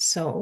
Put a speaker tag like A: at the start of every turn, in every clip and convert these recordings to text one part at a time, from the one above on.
A: So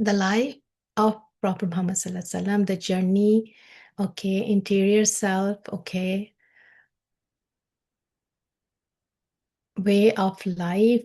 A: The life of Prophet Muhammad sallallahu alaihi wasallam, the journey, okay, interior self, okay, way of life,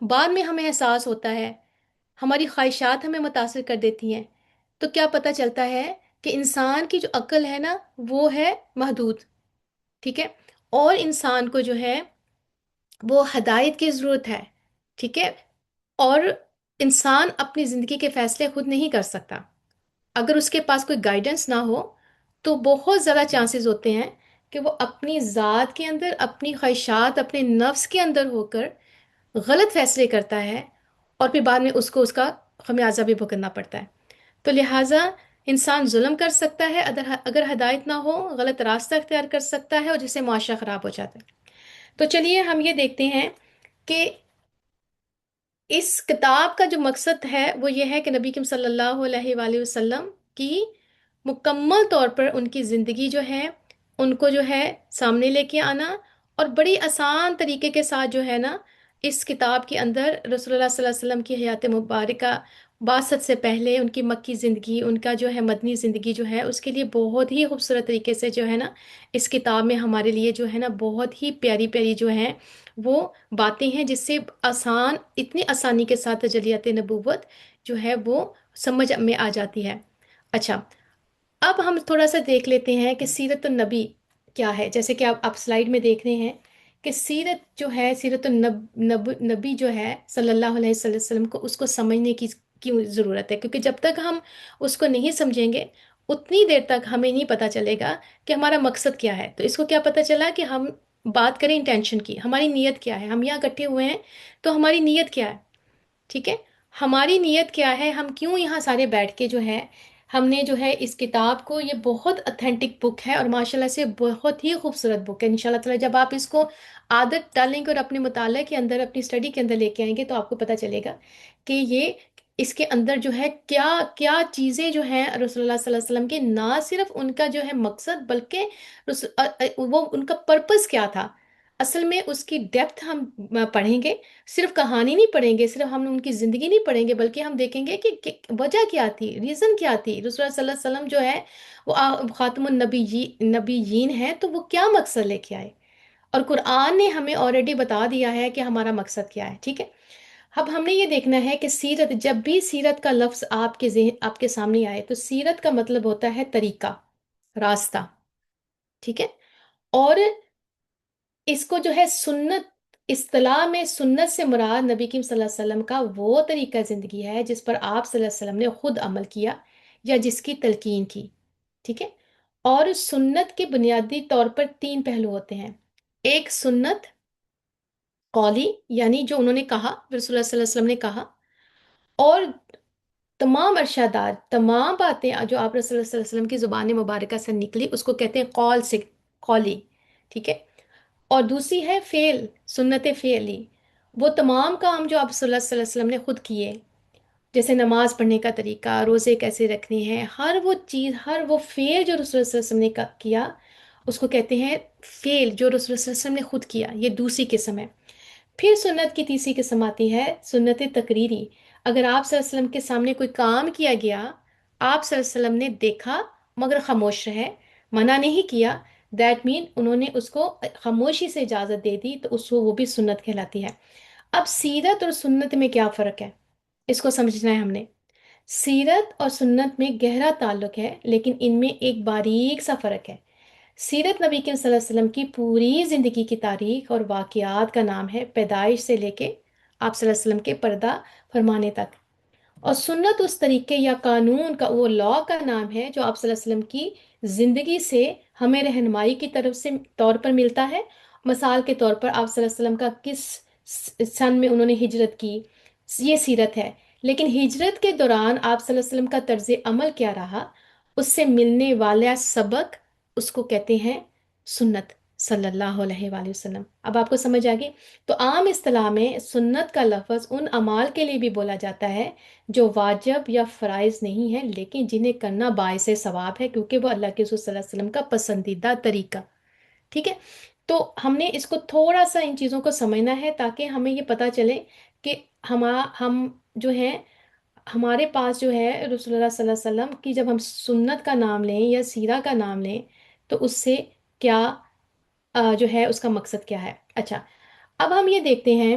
A: بعد میں ہمیں احساس ہوتا ہے، ہماری خواہشات ہمیں متاثر کر دیتی ہیں، تو کیا پتہ چلتا ہے کہ انسان کی جو عقل ہے نا وہ ہے محدود، ٹھیک ہے، اور انسان کو جو ہے وہ ہدایت کی ضرورت ہے، ٹھیک ہے، اور انسان اپنی زندگی کے فیصلے خود نہیں کر سکتا۔ اگر اس کے پاس کوئی گائیڈنس نہ ہو تو بہت زیادہ چانسز ہوتے ہیں کہ وہ اپنی ذات کے اندر، اپنی خواہشات، اپنے نفس کے اندر ہو کر غلط فیصلے کرتا ہے، اور پھر بعد میں اس کو اس کا خمیازہ بھی بھگتنا پڑتا ہے۔ تو لہٰذا انسان ظلم کر سکتا ہے اگر ہدایت نہ ہو، غلط راستہ اختیار کر سکتا ہے، اور جس سے معاشرہ خراب ہو جاتا ہے۔ تو چلیے ہم یہ دیکھتے ہیں کہ اس کتاب کا جو مقصد ہے وہ یہ ہے کہ نبی کریم صلی اللہ علیہ وآلہ وسلم کی مکمل طور پر ان کی زندگی جو ہے ان کو جو ہے سامنے لے کے آنا، اور بڑی آسان طریقے کے ساتھ جو ہے نا اس کتاب کے اندر رسول اللہ صلی اللہ علیہ وسلم کی حیات مبارکہ، بعثت سے پہلے ان کی مکی زندگی، ان کا جو ہے مدنی زندگی جو ہے اس کے لیے بہت ہی خوبصورت طریقے سے جو ہے نا اس کتاب میں ہمارے لیے جو ہے نا بہت ہی پیاری پیاری جو ہیں وہ باتیں ہیں، جس سے اتنی آسانی کے ساتھ تجلیات نبوت جو ہے وہ سمجھ میں آ جاتی ہے۔ اچھا، اب ہم تھوڑا سا دیکھ لیتے ہیں کہ سیرت النبی کیا ہے۔ جیسے کہ آپ سلائیڈ میں دیکھ رہے ہیں کہ سیرت جو ہے، سیرت نبی جو ہے صلی اللہ علیہ وسلم کو، اس کو سمجھنے کی کیوں ضرورت ہے؟ کیونکہ جب تک ہم اس کو نہیں سمجھیں گے اتنی دیر تک ہمیں نہیں پتہ چلے گا کہ ہمارا مقصد کیا ہے۔ تو اس کو کیا پتہ چلا کہ ہم بات کریں انٹینشن کی، ہماری نیت کیا ہے، ہم یہاں اکٹھے ہوئے ہیں تو ہماری نیت کیا ہے، ٹھیک ہے، ہماری نیت کیا ہے، ہم کیوں یہاں سارے بیٹھ کے جو ہے ہم نے جو ہے اس کتاب کو، یہ بہت اتھینٹک بک ہے اور ماشاءاللہ سے بہت ہی خوبصورت بک ہے۔ انشاءاللہ تعالی جب آپ اس کو عادت ڈالیں گے اور اپنے مطالعے کے اندر، اپنی اسٹڈی کے اندر لے کے آئیں گے تو آپ کو پتہ چلے گا کہ یہ اس کے اندر جو ہے کیا کیا چیزیں جو ہیں رسول اللہ صلی اللہ علیہ وسلم کے، نہ صرف ان کا جو ہے مقصد بلکہ وہ ان کا پرپس کیا تھا اصل میں، اس کی ڈیپتھ ہم پڑھیں گے۔ صرف کہانی نہیں پڑھیں گے، صرف ہم ان کی زندگی نہیں پڑھیں گے، بلکہ ہم دیکھیں گے کہ وجہ کیا تھی، ریزن کیا تھی۔ رسول اللہ صلی اللہ علیہ وسلم جو ہے وہ خاتم نبیین ہے، تو وہ کیا مقصد لے کے آئے، اور قرآن نے ہمیں آلریڈی بتا دیا ہے کہ ہمارا مقصد کیا ہے، ٹھیک ہے۔ اب ہم نے یہ دیکھنا ہے کہ سیرت، جب بھی سیرت کا لفظ آپ کے ذہن، آپ کے سامنے آئے، تو سیرت کا مطلب ہوتا ہے طریقہ، راستہ، ٹھیک ہے، اور اس کو جو ہے سنت، اصطلاح میں سنت سے مراد نبی کریم صلی اللہ علیہ وسلم کا وہ طریقہ زندگی ہے جس پر آپ صلی اللہ علیہ وسلم نے خود عمل کیا یا جس کی تلقین کی، ٹھیک ہے۔ اور سنت کے بنیادی طور پر تین پہلو ہوتے ہیں۔ ایک سنت قولی، یعنی جو انہوں نے کہا، رسول اللہ صلی اللہ علیہ وسلم نے کہا، اور تمام ارشادات، تمام باتیں جو آپ رسول اللہ صلی اللہ علیہ وسلم کی زبان مبارکہ سے نکلی اس کو کہتے ہیں قول سے، قولی، ٹھیک ہے۔ اور دوسری ہے فعل، سنت فعلی، وہ تمام کام جو آپ صلی اللہ علیہ وسلم نے خود کیے، جیسے نماز پڑھنے کا طریقہ، روزے کیسے رکھنے ہیں، ہر وہ چیز، ہر وہ فعل جو رسول اللہ صلی اللہ علیہ وسلم نے کیا اس کو کہتے ہیں فعل جو رسول اللہ صلی اللہ علیہ وسلم نے خود کیا، یہ دوسری قسم ہے۔ پھر سنت کی تیسری قسم آتی ہے سنت تقریری۔ اگر آپ صلی اللہ علیہ وسلم کے سامنے کوئی کام کیا گیا، آپ صلی اللہ علیہ وسلم نے دیکھا مگر خاموش رہے، منع نہیں کیا، دیٹ مین انہوں نے اس کو خاموشی سے اجازت دے دی، تو اس کو وہ بھی سنت کہلاتی ہے۔ اب سیرت اور سنت میں کیا فرق ہے، اس کو سمجھنا ہے ہم نے۔ سیرت اور سنت میں گہرا تعلق ہے، لیکن ان میں ایک باریک سا فرق ہے۔ سیرت نبی کے صلی اللہ علیہ وسلم کی پوری زندگی کی تاریخ اور واقعات کا نام ہے، پیدائش سے لے کے آپ صلی اللہ علیہ وسلم کے پردہ فرمانے تک۔ اور سنت اس طریقے یا قانون کا، وہ لا کا نام ہے جو آپ صلی اللہ علیہ وسلم کی زندگی سے ہمیں رہنمائی کی طرف سے طور پر ملتا ہے۔ مثال کے طور پر آپ صلی اللہ علیہ وسلم کا کس سن میں انہوں نے ہجرت کی، یہ سیرت ہے۔ لیکن ہجرت کے دوران آپ صلی اللہ علیہ وسلم کا طرز عمل کیا رہا، اس سے ملنے والا سبق، اس کو کہتے ہیں سنت صلی اللہ علیہ وآلہ وسلم۔ اب آپ کو سمجھ آ گئی؟ تو عام اصطلاح میں سنت کا لفظ ان اعمال کے لیے بھی بولا جاتا ہے جو واجب یا فرائض نہیں ہے، لیکن جنہیں کرنا باعث ثواب ہے، کیونکہ وہ اللہ کے رسول صلی اللہ علیہ وسلم کا پسندیدہ طریقہ، ٹھیک ہے۔ تو ہم نے اس کو تھوڑا سا ان چیزوں کو سمجھنا ہے تاکہ ہمیں یہ پتہ چلے کہ ہم جو ہیں، ہمارے پاس جو ہے رسول اللہ صلی اللہ علیہ وسلم کی، جب ہم سنت کا نام لیں یا سیرہ کا نام لیں تو اس سے کیا جو ہے اس کا مقصد کیا ہے۔ اچھا، اب ہم یہ دیکھتے ہیں،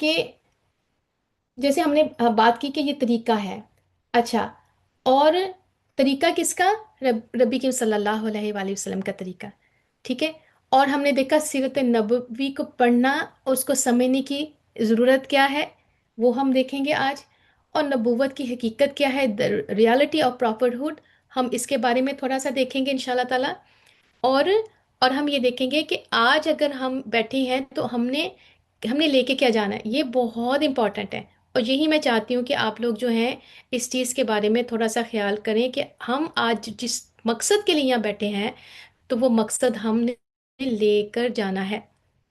A: کہ جیسے ہم نے بات کی کہ یہ طریقہ ہے. اچھا، اور طریقہ کس کا؟ ربی کے صلی اللہ علیہ وآلہ وسلم کا طریقہ. ٹھیک ہے. اور ہم نے دیکھا سیرت نبوی کو پڑھنا اور اس کو سمجھنے کی ضرورت کیا ہے، وہ ہم دیکھیں گے آج. اور نبوت کی حقیقت کیا ہے، ریالٹی آف پراپرہڈ، ہم اس کے بارے میں تھوڑا سا دیکھیں گے انشاءاللہ تعالی. اور اور ہم یہ دیکھیں گے کہ آج اگر ہم بیٹھے ہیں تو ہم نے لے کے کیا جانا ہے، یہ بہت امپورٹنٹ ہے. اور یہی میں چاہتی ہوں کہ آپ لوگ جو ہیں اس چیز کے بارے میں تھوڑا سا خیال کریں کہ ہم آج جس مقصد کے لیے یہاں بیٹھے ہیں تو وہ مقصد ہم نے لے کر جانا ہے.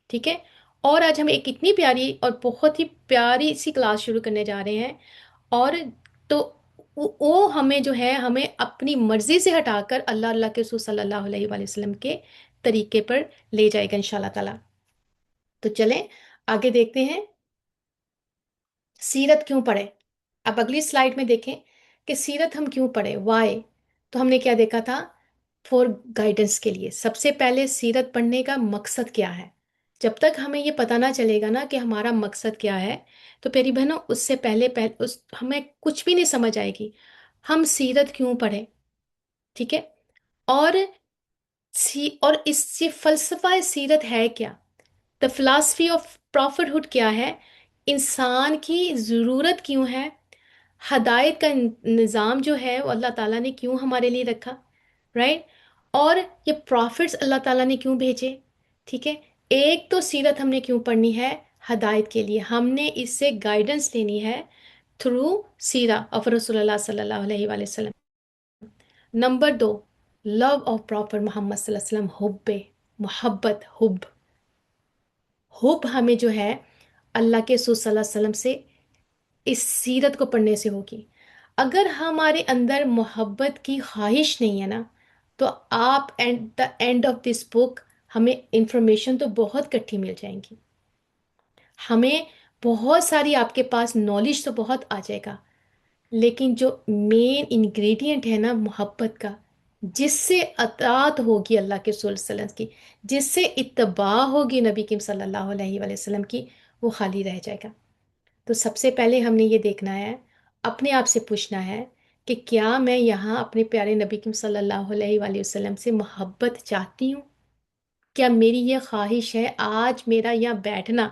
A: ٹھیک ہے. اور آج ہم ایک اتنی پیاری اور بہت ہی پیاری سی کلاس شروع کرنے جا رہے ہیں. اور تو وہ ہمیں جو ہے ہمیں اپنی مرضی سے ہٹا کر اللہ کے رسول صلی اللہ علیہ وآلہ وسلم کے طریقے پر لے جائے گا انشاءاللہ تعالی. تو چلیں آگے دیکھتے ہیں سیرت کیوں پڑھے. اب اگلی سلائیڈ میں دیکھیں کہ سیرت ہم کیوں پڑھے، وائے. تو ہم نے کیا دیکھا تھا، فور گائیڈنس کے لیے. سب سے پہلے سیرت پڑھنے کا مقصد کیا ہے. جب تک ہمیں یہ پتہ نہ چلے گا نا کہ ہمارا مقصد کیا ہے تو پیاری بہنوں اس سے پہلے ہمیں کچھ بھی نہیں سمجھ آئے گی. ہم سیرت کیوں پڑھیں. ٹھیک ہے. اور اور اس سے فلسفہ سیرت ہے کیا، دا فلاسفی آف پراپرہڈ کیا ہے، انسان کی ضرورت کیوں ہے، ہدایت کا نظام جو ہے وہ اللہ تعالیٰ نے کیوں ہمارے لیے رکھا، رائٹ. اور یہ پروفٹس اللہ تعالیٰ نے کیوں بھیجے. ٹھیک ہے. ایک تو سیرت ہم نے کیوں پڑھنی ہے، ہدایت کے لیے. ہم نے اس سے گائیڈنس لینی ہے تھرو سیرہ آف رسول اللہ صلی اللہ علیہ وآلہ وسلم. نمبر دو، لو آف پراپر محمد صلی اللہ علیہ وسلم، محبت، حب ہمیں جو ہے اللہ کے رسول صلی اللہ علیہ وسلم سے اس سیرت کو پڑھنے سے ہوگی. اگر ہمارے اندر محبت کی خواہش نہیں ہے نا تو آپ and the end of this book ہمیں انفارمیشن تو بہت کٹھی مل جائیں گی، ہمیں بہت ساری آپ کے پاس نالج تو بہت آ جائے گا، لیکن جو مین انگریڈینٹ ہے نا محبت کا، جس سے اطاعت ہوگی اللہ کے رسول صلی اللہ علیہ وسلم کی، جس سے اتباع ہوگی نبی کریم صلی اللہ علیہ وآلہ وسلم کی، وہ خالی رہ جائے گا. تو سب سے پہلے ہم نے یہ دیکھنا ہے، اپنے آپ سے پوچھنا ہے کہ کیا میں یہاں اپنے پیارے نبی کریم صلی اللہ علیہ وآلہ وسلم سے محبت چاہتی ہوں. کیا میری یہ خواہش ہے آج میرا یہاں بیٹھنا،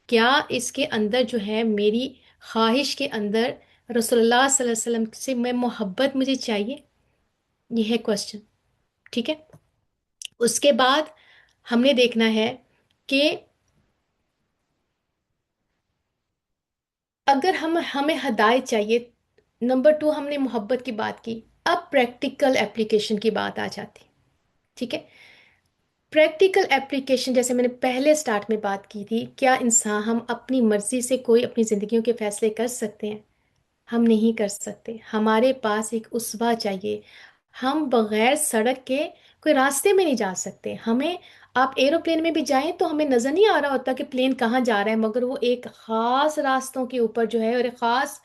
A: کیا اس کے اندر جو ہے میری خواہش کے اندر رسول اللہ صلی اللہ علیہ وسلم سے میں محبت مجھے چاہیے، یہ ہے کوشچن. ٹھیک ہے. اس کے بعد ہم نے دیکھنا ہے کہ اگر ہمیں ہدایت چاہیے. نمبر ٹو، ہم نے محبت کی بات کی. اب پریکٹیکل اپلیکیشن کی بات آ جاتی. ٹھیک ہے. پریکٹیکل اپلیکیشن جیسے میں نے پہلے سٹارٹ میں بات کی تھی، کیا انسان ہم اپنی مرضی سے کوئی اپنی زندگیوں کے فیصلے کر سکتے ہیں؟ ہم نہیں کر سکتے. ہمارے پاس ایک اسوہ چاہیے. ہم بغیر سڑک کے کوئی راستے میں نہیں جا سکتے. ہمیں آپ ایروپلین میں بھی جائیں تو ہمیں نظر نہیں آ رہا ہوتا کہ پلین کہاں جا رہا ہے، مگر وہ ایک خاص راستوں کے اوپر جو ہے اور ایک خاص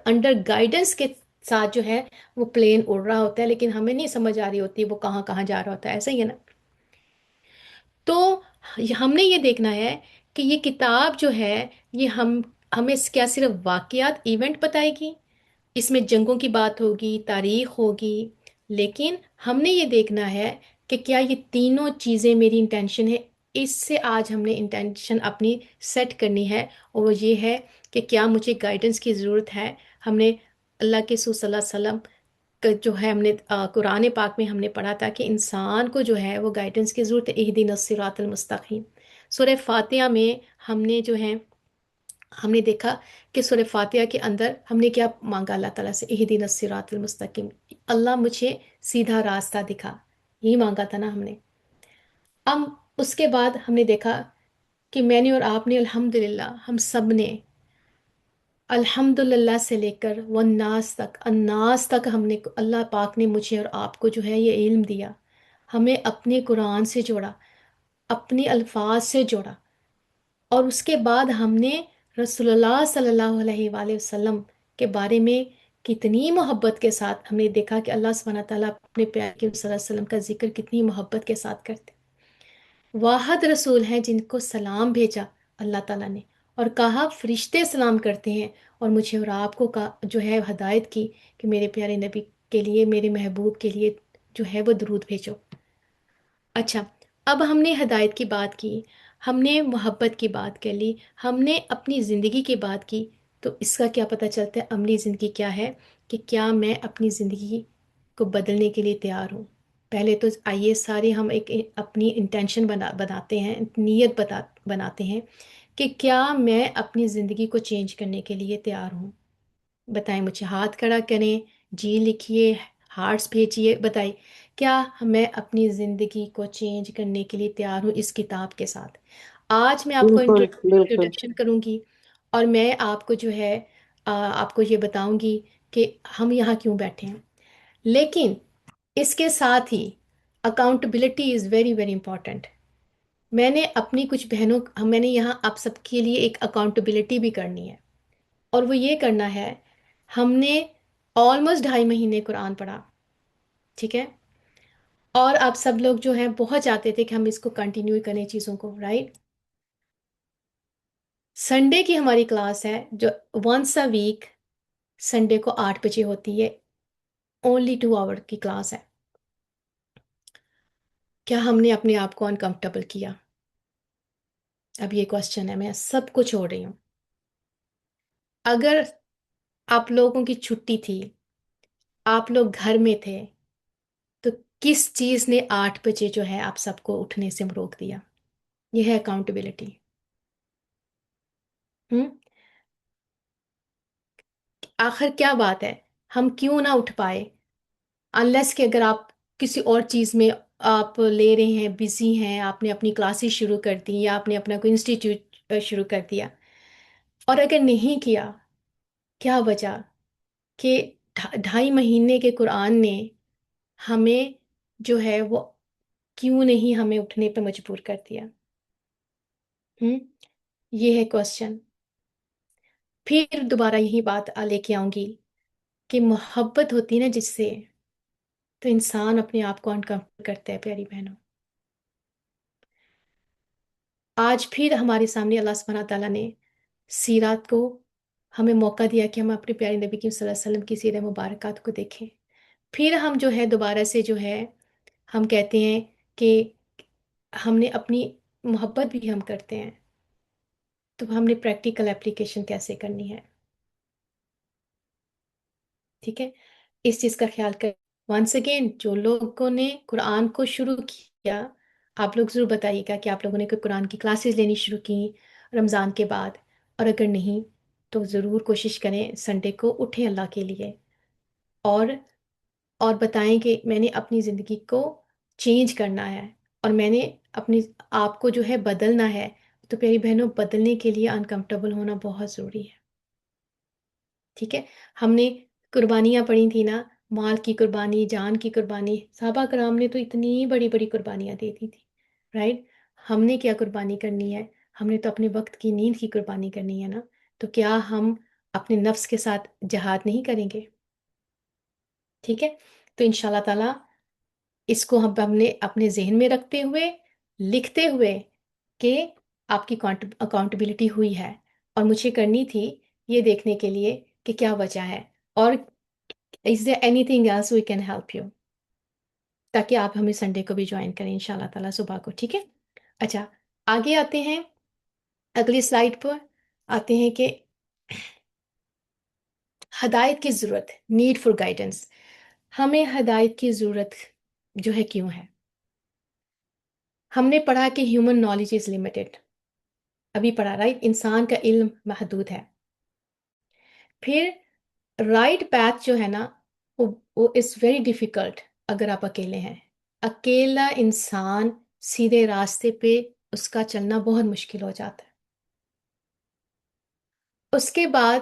A: انڈر گائیڈنس کے ساتھ جو ہے وہ پلین اڑ رہا ہوتا ہے، لیکن ہمیں نہیں سمجھ آ رہی ہوتی وہ کہاں کہاں جا رہا ہوتا ہے. ایسا ہی ہے نا. تو ہم نے یہ دیکھنا ہے کہ یہ کتاب جو ہے یہ ہمیں کیا صرف واقعات ایونٹ بتائے گی، اس میں جنگوں کی بات ہوگی، تاریخ ہوگی، لیکن ہم نے یہ دیکھنا ہے کہ کیا یہ تینوں چیزیں میری انٹینشن ہے. اس سے آج ہم نے انٹینشن اپنی سیٹ کرنی ہے، اور وہ یہ ہے کہ کیا مجھے گائیڈنس کی ضرورت ہے. ہم نے اللہ کے رسول صلی اللہ علیہ وسلم جو ہے ہم نے قرآن پاک میں ہم نے پڑھا تھا کہ انسان کو جو ہے وہ گائیڈنس کی ضرورت ہے. اہدنا الصراط المستقیم. سورہ فاتحہ میں ہم نے جو ہے ہم نے دیکھا کہ سورہ فاتحہ کے اندر ہم نے کیا مانگا اللہ تعالیٰ سے، اہدنا الصراط المستقیم، اللہ مجھے سیدھا راستہ دکھا، یہی مانگا تھا نا ہم نے. اب اس کے بعد ہم نے دیکھا کہ میں نے اور آپ نے الحمدللہ ہم سب نے الحمدللہ سے لے کر الناس تک ہم نے اللہ پاک نے مجھے اور آپ کو جو ہے یہ علم دیا، ہمیں اپنے قرآن سے جوڑا، اپنے الفاظ سے جوڑا. اور اس کے بعد ہم نے رسول اللہ صلی اللہ علیہ وآلہ وسلم کے بارے میں کتنی محبت کے ساتھ ہم نے دیکھا کہ اللہ سبحانہ تعالیٰ اپنے پیارے کے صلی اللہ علیہ وسلم کا ذکر کتنی محبت کے ساتھ کرتے. واحد رسول ہیں جن کو سلام بھیجا اللہ تعالیٰ نے، اور کہا فرشتے سلام کرتے ہیں، اور مجھے اور آپ کو جو ہے ہدایت کی کہ میرے پیارے نبی کے لیے، میرے محبوب کے لیے جو ہے وہ درود بھیجو۔ اچھا، اب ہم نے ہدایت کی بات کی، ہم نے محبت کی بات کر لی، ہم نے اپنی زندگی کی بات کی، تو اس کا کیا پتہ چلتا ہے عملی زندگی کیا ہے، کہ کیا میں اپنی زندگی کو بدلنے کے لیے تیار ہوں۔ پہلے تو آئیے سارے ہم ایک اپنی انٹینشن بناتے ہیں، نیت بناتے ہیں کہ کیا میں اپنی زندگی کو چینج کرنے کے لیے تیار ہوں۔ بتائیں مجھے، ہاتھ کھڑا کریں، جی لکھیے، ہارٹس بھیجیے، بتائیں کیا میں اپنی زندگی کو چینج کرنے کے لیے تیار ہوں اس کتاب کے ساتھ۔ آج میں آپ کو
B: بالکل بالکل
A: انٹروڈکشن کروں گی، اور میں آپ کو جو ہے آپ کو یہ بتاؤں گی کہ ہم یہاں کیوں بیٹھے ہیں، لیکن اس کے ساتھ ہی accountability is very very important. میں نے اپنی کچھ بہنوں، میں نے یہاں آپ سب کے لیے ایک اکاؤنٹبلٹی بھی کرنی ہے، اور وہ یہ کرنا ہے، ہم نے آلموسٹ 2.5 مہینے قرآن پڑھا، ٹھیک ہے، اور آپ سب لوگ جو ہیں بہت چاہتے تھے کہ ہم اس کو کنٹینیو کریں چیزوں کو، رائٹ۔ سنڈے کی ہماری کلاس ہے جو ونس اے ویک سنڈے کو 8 بجے ہوتی ہے، اونلی 2 آور کی کلاس ہے۔ کیا ہم نے اپنے آپ کو انکمفرٹیبل کیا؟ اب یہ کوشچن ہے، میں سب کو چھوڑ رہی ہوں۔ اگر آپ لوگوں کی چھٹی تھی، آپ لوگ گھر میں تھے، تو کس چیز نے 8 بجے جو ہے آپ سب کو اٹھنے سے روک دیا؟ یہ ہے اکاؤنٹبلٹی۔ آخر کیا بات ہے، ہم کیوں نہ اٹھ پائے؟ انلیس کہ اگر آپ کسی اور چیز میں آپ لے رہے ہیں، بزی ہیں، آپ نے اپنی کلاسز شروع کر دی، یا آپ نے اپنا کوئی انسٹیٹیوٹ شروع کر دیا، اور اگر نہیں کیا، کیا وجہ کہ 2.5 مہینے کے قرآن نے ہمیں جو ہے وہ کیوں نہیں ہمیں اٹھنے پہ مجبور کر دیا؟ یہ ہے کوشچن۔ پھر دوبارہ یہی بات لے کے آؤں گی کہ محبت ہوتی نا جس سے، تو انسان اپنے آپ کو انکمفرٹ کرتا ہے پیاری بہنوں۔ آج پھر ہمارے سامنے اللہ سبحانہ تعالیٰ نے سیرات کو ہمیں موقع دیا کہ ہم اپنے پیارے نبی کی صلی اللہ علیہ وسلم کی سیرت مبارکات کو دیکھیں۔ پھر ہم جو ہے دوبارہ سے جو ہے ہم کہتے ہیں کہ ہم نے اپنی محبت بھی ہم کرتے ہیں، تو ہم نے پریکٹیکل اپلیکیشن کیسے کرنی ہے، ٹھیک ہے، اس چیز کا خیال کر۔ ونس اگین، جو لوگوں نے قرآن کو شروع کیا، آپ لوگ ضرور بتائیے گا کہ آپ لوگوں نے کوئی قرآن کی کلاسز لینی شروع کی رمضان کے بعد، اور اگر نہیں تو ضرور کوشش کریں سنڈے کو اٹھیں اللہ کے لیے، اور بتائیں کہ میں نے اپنی زندگی کو چینج کرنا ہے، اور میں نے اپنی آپ کو جو ہے بدلنا ہے۔ تو پیاری بہنوں، بدلنے کے لیے انکمفرٹیبل ہونا بہت ضروری ہے، ٹھیک ہے۔ ہم نے قربانیاں پڑھی تھی نا، مال کی قربانی، جان کی قربانی، صحابہ کرام نے تو اتنی بڑی بڑی قربانیاں دے دی تھی، رائٹ۔ ہم نے کیا قربانی کرنی ہے؟ ہم نے تو اپنے وقت کی نیند کی قربانی کرنی ہے نا، تو کیا ہم اپنے نفس کے ساتھ جہاد نہیں کریں گے؟ ٹھیک ہے، تو انشاءاللہ تعالیٰ اس کو ہم نے اپنے ذہن میں رکھتے ہوئے، لکھتے ہوئے، کہ آپ کی اکاؤنٹبلٹی ہوئی ہے، اور مجھے کرنی تھی یہ دیکھنے کے لیے کہ کیا وجہ ہے، اور از there anything else we can help you، تاکہ آپ ہمیں سنڈے کو بھی جوائن کریں انشاءاللہ تعالیٰ صبح کو، ٹھیک ہے۔ اچھا، آگے آتے ہیں، اگلی سلائیڈ پر آتے ہیں کہ ہدایت کی ضرورت، نیڈ فار گائیڈنس۔ ہمیں ہدایت کی ضرورت جو ہے کیوں ہے؟ ہم نے پڑھا کہ ہیومن نالج از لمیٹڈ، ابھی پڑھا، رائٹ، انسان کا علم محدود ہے۔ پھر رائٹ پیتھ جو ہے نا، وہ از ویری ڈیفیکلٹ اگر آپ اکیلے ہیں۔ اکیلا انسان سیدھے راستے پہ اس کا چلنا بہت مشکل ہو جاتا ہے۔ اس کے بعد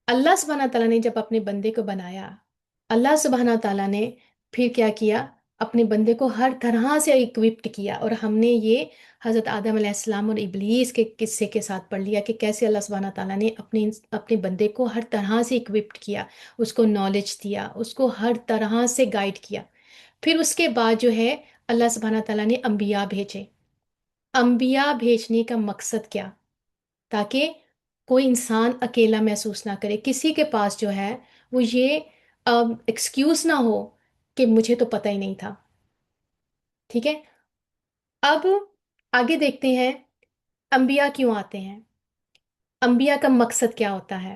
A: اللہ سبحانہ تعالیٰ نے جب اپنے بندے کو بنایا، اللہ سبحانہ تعالیٰ نے پھر کیا کیا؟ اپنے بندے کو ہر طرح سے اکوپڈ کیا، اور ہم نے یہ حضرت آدم علیہ السلام اور ابلیس کے قصے کے ساتھ پڑھ لیا کہ کیسے اللہ سبحانہ تعالیٰ نے اپنے بندے کو ہر طرح سے اکوپڈ کیا، اس کو نالج دیا، اس کو ہر طرح سے گائیڈ کیا۔ پھر اس کے بعد جو ہے اللہ سبحانہ تعالیٰ نے انبیاء بھیجے، انبیاء بھیجنے کا مقصد کیا؟ تاکہ کوئی انسان اکیلا محسوس نہ کرے، کسی کے پاس جو ہے وہ یہ ایکسکیوز نہ ہو کہ مجھے تو پتہ ہی نہیں تھا. ٹھیک ہے. اب آگے دیکھتے ہیں انبیاء کیوں آتے ہیں، انبیاء کا مقصد کیا ہوتا ہے،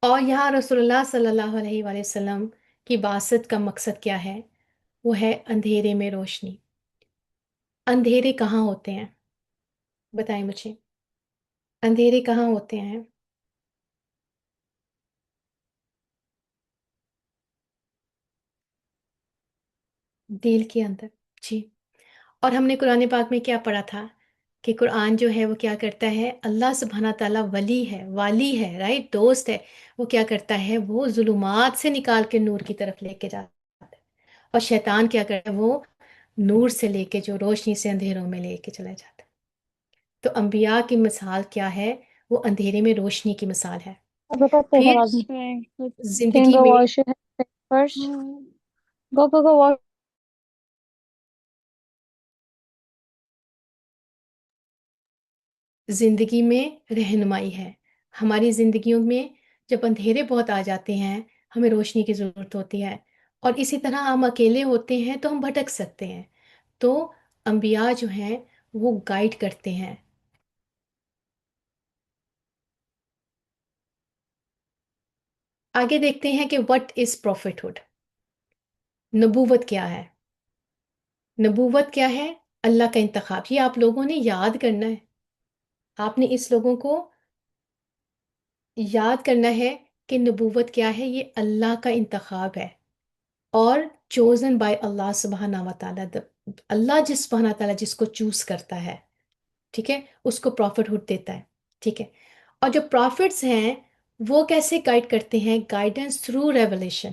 A: اور یہاں رسول اللہ صلی اللہ علیہ وآلہ وسلم کی بعثت کا مقصد کیا ہے. وہ ہے اندھیرے میں روشنی. اندھیرے کہاں ہوتے ہیں؟ بتائیں مجھے، اندھیرے کہاں ہوتے ہیں؟ دل کے اندر. جی. اور ہم نے قرآن پاک میں کیا پڑھا تھا کہ قرآن جو ہے وہ کیا کرتا ہے، اللہ سبحانہ تعالیٰ ولی ہے، والی ہے، رائٹ، دوست ہے. وہ کیا کرتا ہے، وہ ظلمات سے نکال کے نور کی طرف لے کے جاتا ہے. اور شیطان کیا کرتا ہے، وہ نور سے لے کے جو روشنی سے اندھیروں میں لے کے چلا جاتا ہے. تو انبیاء کی مثال کیا ہے؟ وہ اندھیرے میں روشنی کی مثال ہے.
B: Go take a
A: پھر
B: wash. Can
A: زندگی
B: go
A: میں،
B: wash your hands first. Go wash.
A: زندگی میں رہنمائی ہے. ہماری زندگیوں میں جب اندھیرے بہت آ جاتے ہیں، ہمیں روشنی کی ضرورت ہوتی ہے. اور اسی طرح ہم اکیلے ہوتے ہیں تو ہم بھٹک سکتے ہیں. تو انبیاء جو ہیں وہ گائیڈ کرتے ہیں. آگے دیکھتے ہیں کہ وٹ از prophethood. نبوت کیا ہے؟ نبوت کیا ہے؟ اللہ کا انتخاب. یہ آپ لوگوں نے یاد کرنا ہے. آپ نے اس لوگوں کو یاد کرنا ہے کہ نبوت کیا ہے. یہ اللہ کا انتخاب ہے، اور چوزن بائی اللہ سبحانہ و تعالیٰ. اللہ جس سبحانہ تعالیٰ جس کو چوز کرتا ہے، ٹھیک ہے، اس کو پروفٹ ہوڈ دیتا ہے. ٹھیک ہے. اور جو پروفٹس ہیں وہ کیسے گائیڈ کرتے ہیں؟ Guidance through revelation.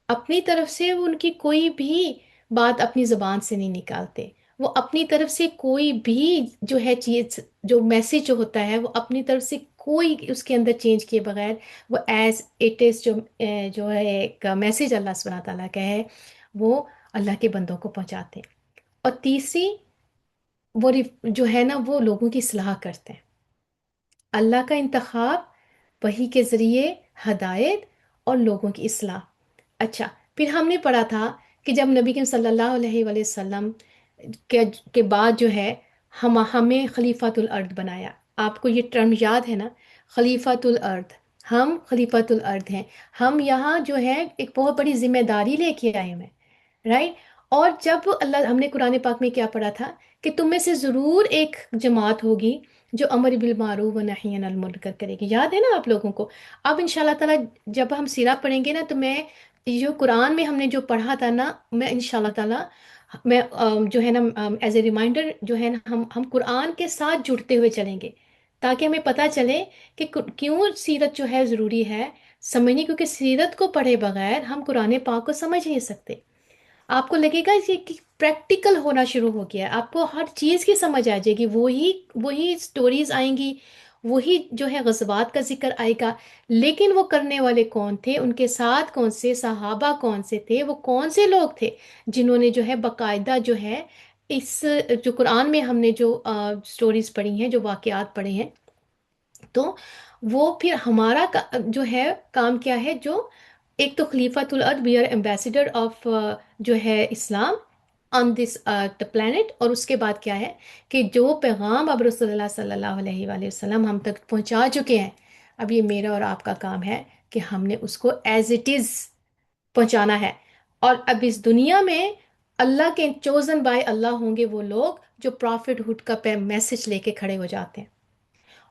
A: اپنی طرف سے وہ ان کی کوئی بھی بات اپنی زبان سے نہیں نکالتے. وہ اپنی طرف سے کوئی بھی جو ہے چیز، جو میسیج جو ہوتا ہے، وہ اپنی طرف سے کوئی اس کے اندر چینج کیے بغیر وہ ایز اٹ از جو ہے ایک میسیج اللہ سبحانہ تعالیٰ کا ہے، وہ اللہ کے بندوں کو پہنچاتے ہیں. اور تیسری، وہ جو ہے نا، وہ لوگوں کی اصلاح کرتے ہیں. اللہ کا انتخاب، وحی کے ذریعے ہدایت اور لوگوں کی اصلاح. اچھا، پھر ہم نے پڑھا تھا کہ جب نبی کریم صلی اللہ علیہ وآلہ وسلم کے بعد جو ہے ہمیں خلیفۃ الارض بنایا. آپ کو یہ ٹرم یاد ہے نا، خلیفۃ الارض. ہم خلیفۃ الارض ہیں. ہم یہاں جو ہے ایک بہت بڑی ذمہ داری لے کے آئے ہیں، رائٹ. اور جب اللہ، ہم نے قرآن پاک میں کیا پڑھا تھا کہ تم میں سے ضرور ایک جماعت ہوگی جو امر بالمعروف و نہی عن المنکر کرے گی. یاد ہے نا آپ لوگوں کو؟ اب ان شاء اللہ تعالیٰ جب ہم سیرہ پڑھیں گے نا، تو میں جو قرآن میں ہم نے جو پڑھا تھا نا، میں ان شاء اللہ تعالیٰ میں جو ہے نا ایز اے ریمائنڈر جو ہے نا، ہم قرآن کے ساتھ جڑتے ہوئے چلیں گے، تاکہ ہمیں پتہ چلے کہ کیوں سیرت جو ہے ضروری ہے سمجھنی. کیونکہ سیرت کو پڑھے بغیر ہم قرآن پاک کو سمجھ نہیں سکتے. آپ کو لگے گا یہ کہ پریکٹیکل ہونا شروع ہو گیا ہے، آپ کو ہر چیز کی سمجھ آ جائے گی. وہی سٹوریز آئیں گی، وہی جو ہے غزوات کا ذکر آئے گا. لیکن وہ کرنے والے کون تھے، ان کے ساتھ کون سے صحابہ کون سے تھے، وہ کون سے لوگ تھے جنہوں نے جو ہے باقاعدہ جو ہے اس جو قرآن میں ہم نے جو سٹوریز پڑھی ہیں، جو واقعات پڑھے ہیں، تو وہ پھر ہمارا جو ہے کام کیا ہے. جو ایک تو خلیفۃ الارض، وی آر ایمبیسڈر آف جو ہے اسلام آن دس پلانٹ. اور اس کے بعد کیا ہے کہ جو پیغام اب رسول اللہ صلی اللہ علیہ وآلہ وسلم ہم تک پہنچا چکے ہیں، اب یہ میرا اور آپ کا کام ہے کہ ہم نے اس کو ایز اٹ از پہنچانا ہے. اور اب اس دنیا میں اللہ کے چوزن بائی اللہ ہوں گے وہ لوگ جو پرافٹ ہوڈ کا میسج لے کے کھڑے ہو جاتے ہیں.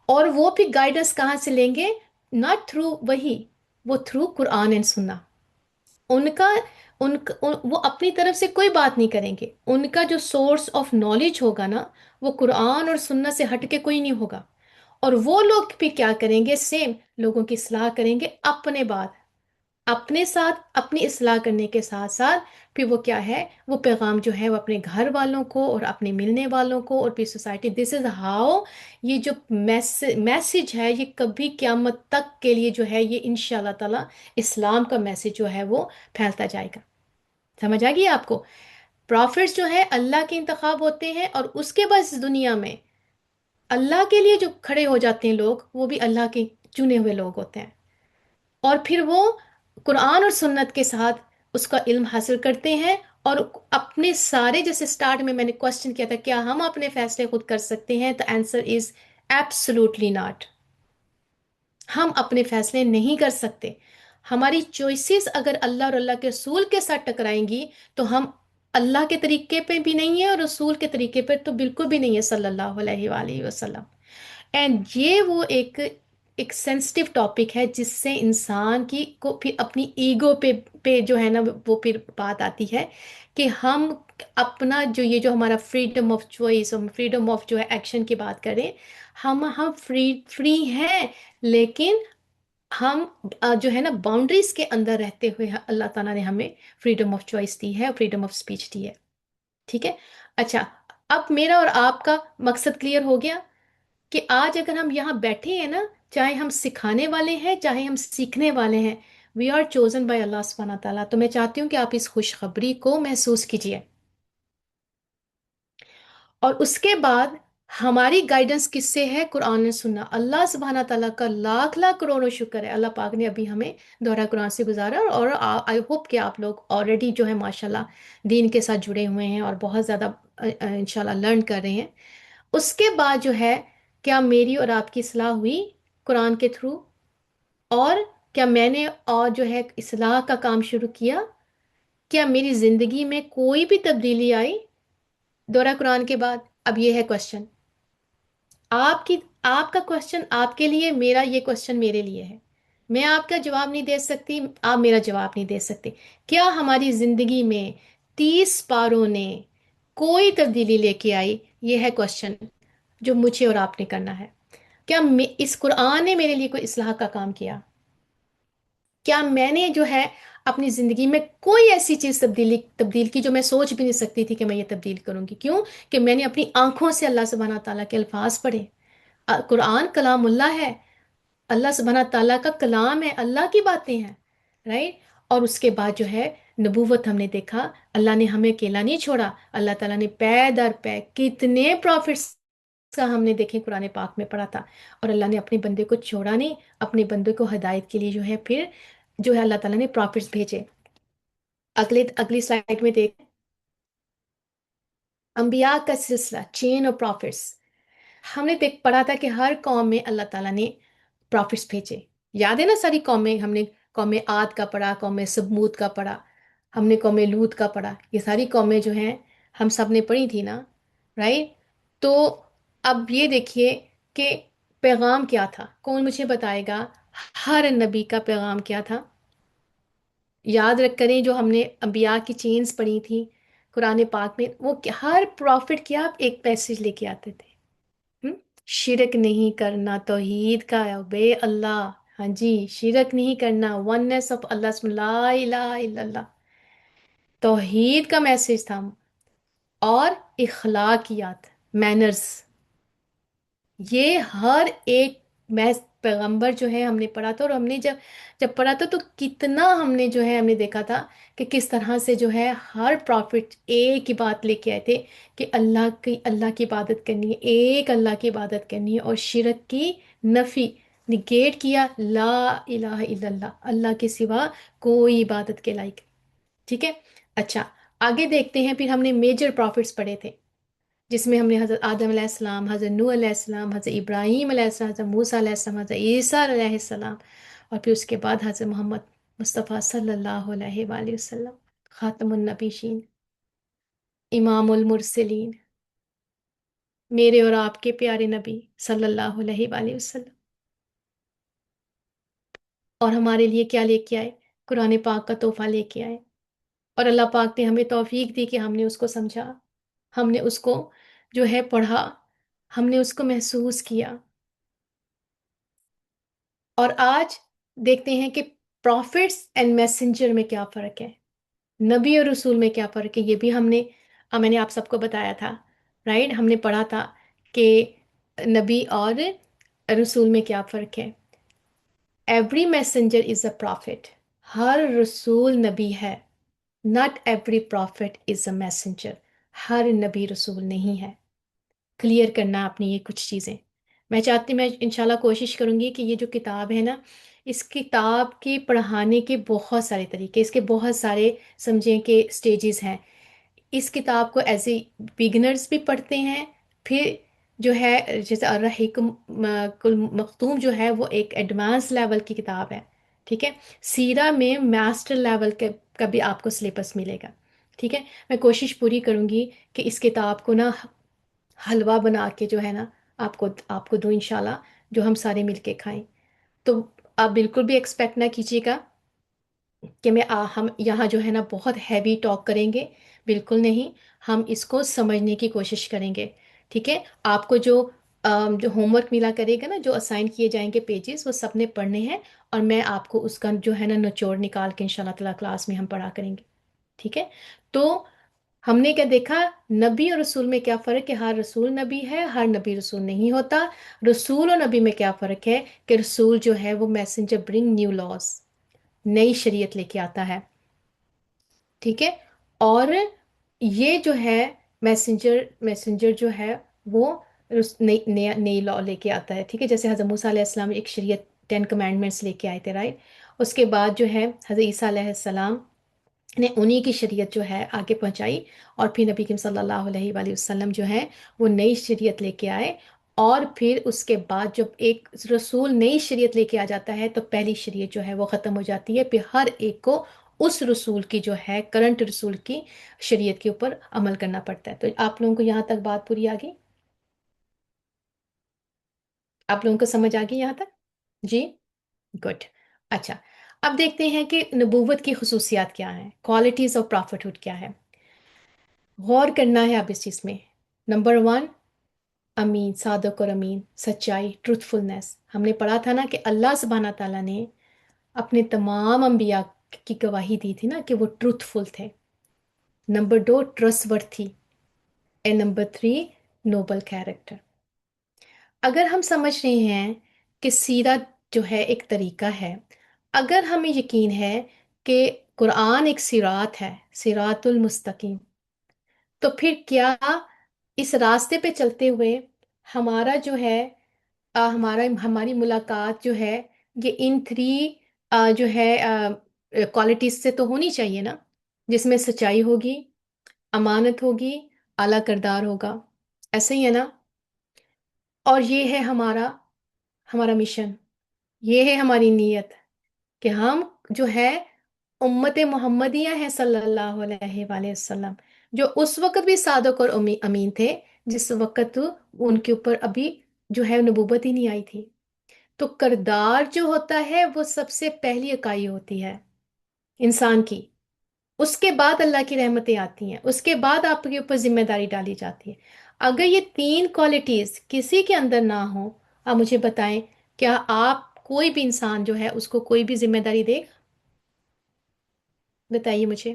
A: اور وہ بھی گائیڈنس کہاں سے لیں گے؟ ناٹ تھرو وہی، وہ تھرو قرآن اینڈ سننا. ان کا وہ اپنی طرف سے کوئی بات نہیں کریں گے. ان کا جو سورس آف نالج ہوگا نا، وہ قرآن اور سننا سے ہٹ کے کوئی نہیں ہوگا. اور وہ لوگ بھی کیا کریں گے؟ سیم لوگوں کی اصلاح کریں گے اپنے بعد، اپنے ساتھ اپنی اصلاح کرنے کے ساتھ ساتھ پھر وہ کیا ہے، وہ پیغام جو ہے وہ اپنے گھر والوں کو اور اپنے ملنے والوں کو اور پھر سوسائٹی. دس از ہاؤ یہ جو میسج ہے یہ کبھی قیامت تک کے لیے جو ہے یہ انشاءاللہ تعالی اسلام کا میسج جو ہے وہ پھیلتا جائے گا. سمجھ آ گئی آپ کو؟ پروفٹس جو ہے اللہ کے انتخاب ہوتے ہیں، اور اس کے بعد اس دنیا میں اللہ کے لیے جو کھڑے ہو جاتے ہیں لوگ، وہ بھی اللہ کے چنے ہوئے لوگ ہوتے ہیں، اور پھر وہ قرآن اور سنت کے ساتھ اس کا علم حاصل کرتے ہیں، اور اپنے سارے، جیسے سٹارٹ میں نے کوشچن کیا تھا کیا ہم اپنے فیصلے خود کر سکتے ہیں، تو آنسر از ایبسلوٹلی ناٹ. ہم اپنے فیصلے نہیں کر سکتے. ہماری چوائسیز اگر اللہ اور اللہ کے رسول کے ساتھ ٹکرائیں گی تو ہم اللہ کے طریقے پہ بھی نہیں ہیں، اور رسول کے طریقے پہ تو بالکل بھی نہیں ہے صلی اللہ علیہ وآلہ وسلم. اینڈ یہ وہ ایک سینسٹیو ٹاپک ہے جس سے انسان کی کو پھر اپنی ایگو پہ جو ہے نا وہ پھر بات آتی ہے کہ ہم اپنا جو ہمارا فریڈم آف چوائس، ہم فریڈم آف جو ہے ایکشن کی بات کریں، ہم فری ہیں، لیکن ہم جو ہے نا باؤنڈریز کے اندر رہتے ہوئے اللہ تعالیٰ نے ہمیں فریڈم آف چوائس دی ہے اور فریڈم آف اسپیچ دی ہے. ٹھیک ہے. اچھا، اب میرا اور آپ کا مقصد کلیئر ہو گیا کہ آج اگر ہم یہاں بیٹھے ہیں نا، چاہے ہم سکھانے والے ہیں چاہے ہم سیکھنے والے ہیں، وی آر چوزن بائی اللہ سبحانہ تعالیٰ. تو میں چاہتی ہوں کہ آپ اس خوشخبری کو محسوس کیجئے. اور اس کے بعد ہماری گائیڈنس کس سے ہے؟ قرآن نے سننا. اللہ سبحانہ تعالیٰ کا لاکھ لاکھ کروڑوں شکر ہے، اللہ پاک نے ابھی ہمیں دورہ قرآن سے گزارا، اور آئی ہوپ کہ آپ لوگ آلریڈی جو ہے ماشاءاللہ دین کے ساتھ جڑے ہوئے ہیں اور بہت زیادہ انشاءاللہ لرن کر رہے ہیں. اس کے بعد جو ہے، کیا میری اور آپ کی اصلاح ہوئی قرآن کے تھرو؟ اور کیا میں نے اور جو ہے اصلاح کا کام شروع کیا؟ کیا میری زندگی میں کوئی بھی تبدیلی آئی دورہ قرآن کے بعد؟ اب یہ ہے کوشچن آپ کا کوشچن آپ کے لیے، میرا یہ کوشچن میرے لیے ہے. میں آپ کا جواب نہیں دے سکتی، آپ میرا جواب نہیں دے سکتے. کیا ہماری زندگی میں 30 پاروں نے کوئی تبدیلی لے کے آئی؟ یہ ہے کوشچن جو مجھے اور آپ نے کرنا ہے. کیا اس قرآن نے میرے لیے کوئی اصلاح کا کام کیا؟ کیا میں نے جو ہے اپنی زندگی میں کوئی ایسی چیز تبدیل کی جو میں سوچ بھی نہیں سکتی تھی کہ میں یہ تبدیل کروں گی؟ کیوں کہ میں نے اپنی آنکھوں سے اللہ سبحانہ تعالیٰ کے الفاظ پڑھے. قرآن کلام اللہ ہے، اللہ سبحانہ تعالیٰ کا کلام ہے، اللہ کی باتیں ہیں، رائٹ. اور اس کے بعد جو ہے نبوت ہم نے دیکھا، اللہ نے ہمیں اکیلا نہیں چھوڑا. اللہ تعالیٰ نے پے در پے کتنے پروفٹس کا ہم نے دیکھے قرآن پاک میں پڑھا تھا، اور اللہ نے اپنے بندے کو چھوڑا نہیں. اپنے بندے کو ہدایت کے لیے جو ہے پھر جو ہے اللہ تعالیٰ نے پروفٹس بھیجے. اگلی سلائیڈ میں دیکھ، انبیاء کا سلسلہ، چین آف پروفٹس. ہم نے پڑھا تھا کہ ہر قوم میں اللہ تعالیٰ نے پروفٹس بھیجے. یاد ہے نا ساری قومیں؟ ہم نے قوم عاد کا پڑھا، قوم سمود کا پڑھا، ہم نے قوم لوط کا پڑھا. یہ ساری قومیں جو ہیں ہم سب نے پڑھی تھی نا، رائٹ. تو اب یہ دیکھیے کہ پیغام کیا تھا. کون مجھے بتائے گا ہر نبی کا پیغام کیا تھا؟ یاد رکھ کریں جو ہم نے انبیاء کی چینز پڑھی تھی قرآن پاک میں، وہ ہر پروفٹ کیا ایک میسج لے کے آتے تھے. شرک نہیں کرنا، توحید کا بے اللہ. ہاں جی، شرک نہیں کرنا، وننس آف اللہ، لا الہ الا اللہ، توحید کا میسج تھا. اور اخلاقیات، مینرز، یہ ہر ایک میں پیغمبر جو ہے ہم نے پڑھا تھا. اور ہم نے جب پڑھا تھا تو کتنا ہم نے جو ہے ہم نے دیکھا تھا کہ کس طرح سے جو ہے ہر پروفٹ ایک ہی بات لے کے آئے تھے کہ اللہ کی عبادت کرنی ہے، ایک اللہ کی عبادت کرنی ہے، اور شرک کی نفی، نگیٹ کیا، لا الہ الا اللہ، اللہ کے سوا کوئی عبادت کے لائق. ٹھیک ہے. اچھا، آگے دیکھتے ہیں. پھر ہم نے میجر پروفٹس پڑھے تھے جس میں ہم نے حضرت آدم علیہ السلام، حضرت نوح علیہ السلام، حضرت ابراہیم علیہ السلام، حضرت موسیٰ علیہ السلام، حضرت عیسیٰ علیہ السلام، اور پھر اس کے بعد حضرت محمد مصطفیٰ صلی اللہ علیہ وآلہ وسلم، خاتم النبیین، امام المرسلین، میرے اور آپ کے پیارے نبی صلی اللہ علیہ وآلہ وسلم. اور ہمارے لیے کیا لے کے آئے؟ قرآن پاک کا تحفہ لے کے آئے. اور اللہ پاک نے ہمیں توفیق دی کہ ہم نے اس کو سمجھا، ہم نے اس کو جو ہے پڑھا، ہم نے اس کو محسوس کیا. اور آج دیکھتے ہیں کہ پروفٹس اینڈ میسنجر میں کیا فرق ہے، نبی اور رسول میں کیا فرق ہے. یہ بھی میں نے آپ سب کو بتایا تھا، رائٹ. ہم نے پڑھا تھا کہ نبی اور رسول میں کیا فرق ہے. Every messenger is a prophet. ہر رسول نبی ہے، not every prophet is a messenger. ہر نبی رسول نہیں ہے. کلیئر کرنا اپنی یہ کچھ چیزیں. میں انشاءاللہ کوشش کروں گی کہ یہ جو کتاب ہے نا، اس کتاب کے پڑھانے کے بہت سارے طریقے، اس کے بہت سارے سمجھیں کہ سٹیجز ہیں. اس کتاب کو ایز اے بگنرز بھی پڑھتے ہیں. پھر جو ہے جیسے الرحیق المختوم جو ہے وہ ایک ایڈوانس لیول کی کتاب ہے. ٹھیک ہے. سیرہ میں ماسٹر لیول کا بھی آپ کو سلیبس ملے گا. ٹھیک ہے. میں کوشش پوری کروں گی کہ اس کتاب کو نا حلوہ بنا کے جو ہے نا آپ کو دو انشاءاللہ، جو ہم سارے مل کے کھائیں. تو آپ بالکل بھی ایکسپیکٹ نہ کیجیے گا کہ ہم یہاں جو ہے نا بہت ہیوی ٹاک کریں گے. بالکل نہیں. ہم اس کو سمجھنے کی کوشش کریں گے. ٹھیک ہے. آپ کو جو ہوم ورک ملا کرے گا نا، جو اسائن کیے جائیں گے پیجز، وہ سب نے پڑھنے ہیں. اور میں آپ کو اس کا جو ہے نا نچوڑ نکال کے انشاءاللہ تعالیٰ کلاس میں ہم پڑھا کریں گے. ٹھیک ہے. تو ہم نے کیا دیکھا؟ نبی اور رسول میں کیا فرق ہے؟ ہر رسول نبی ہے، ہر نبی رسول نہیں ہوتا. رسول اور نبی میں کیا فرق ہے؟ کہ رسول جو ہے وہ میسنجر برنگ نیو لاز، نئی شریعت لے کے آتا ہے. ٹھیک ہے. اور یہ جو ہے میسنجر جو ہے وہ نئی لا لے کے آتا ہے. ٹھیک ہے. جیسے حضرت موسیٰ علیہ السلام ایک شریعت 10 کمانڈمنٹس لے کے آئے تھے، رائٹ. اس کے بعد جو ہے حضرت عیسیٰ علیہ السلام نے انہی کی شریعت جو ہے آگے پہنچائی. اور پھر نبی کریم صلی اللہ علیہ وآلہ وسلم جو ہے وہ نئی شریعت لے کے آئے. اور پھر اس کے بعد جب ایک رسول نئی شریعت لے کے آ جاتا ہے تو پہلی شریعت جو ہے وہ ختم ہو جاتی ہے. پھر ہر ایک کو اس رسول کی جو ہے کرنٹ رسول کی شریعت کے اوپر عمل کرنا پڑتا ہے. تو آپ لوگوں کو یہاں تک بات پوری آ گئی؟ آپ لوگوں کو سمجھ آ گئی یہاں تک؟ جی. گڈ. اچھا. اب دیکھتے ہیں کہ نبوت کی خصوصیات کیا ہیں، کوالٹیز آف پرافٹہڈ کیا ہے. غور کرنا ہے اب اس چیز میں. نمبر 1، امین، صادق اور امین، سچائی، ٹروتھفلنس. ہم نے پڑھا تھا نا کہ اللہ سبحانہ تعالیٰ نے اپنے تمام انبیاء کی گواہی دی تھی نا کہ وہ ٹروتھفل تھے. Number 2، trustworthy. And number 3، noble character. اگر ہم سمجھ رہے ہیں کہ سیرت جو ہے ایک طریقہ ہے، اگر ہمیں یقین ہے کہ قرآن ایک سیرات ہے، سیرات المستقیم، تو پھر کیا اس راستے پہ چلتے ہوئے ہمارا جو ہے ہماری ملاقات جو ہے یہ ان 3 جو ہے کوالٹیز سے تو ہونی چاہیے نا، جس میں سچائی ہوگی، امانت ہوگی، اعلیٰ کردار ہوگا. ایسے ہی ہے نا؟ اور یہ ہے ہمارا مشن، یہ ہے ہماری نیت کہ ہم جو ہے امت محمدیہ ہیں صلی اللہ علیہ وآلہ وسلم، جو اس وقت بھی صادق اور امین تھے جس وقت ان کے اوپر ابھی جو ہے نبوت ہی نہیں آئی تھی. تو کردار جو ہوتا ہے وہ سب سے پہلی اکائی ہوتی ہے انسان کی. اس کے بعد اللہ کی رحمتیں آتی ہیں، اس کے بعد آپ کے اوپر ذمہ داری ڈالی جاتی ہے. اگر یہ 3 کوالٹیز کسی کے اندر نہ ہو، آپ مجھے بتائیں، کیا آپ کوئی بھی انسان جو ہے اس کو کوئی بھی ذمہ داری دے گا؟ بتائیے مجھے.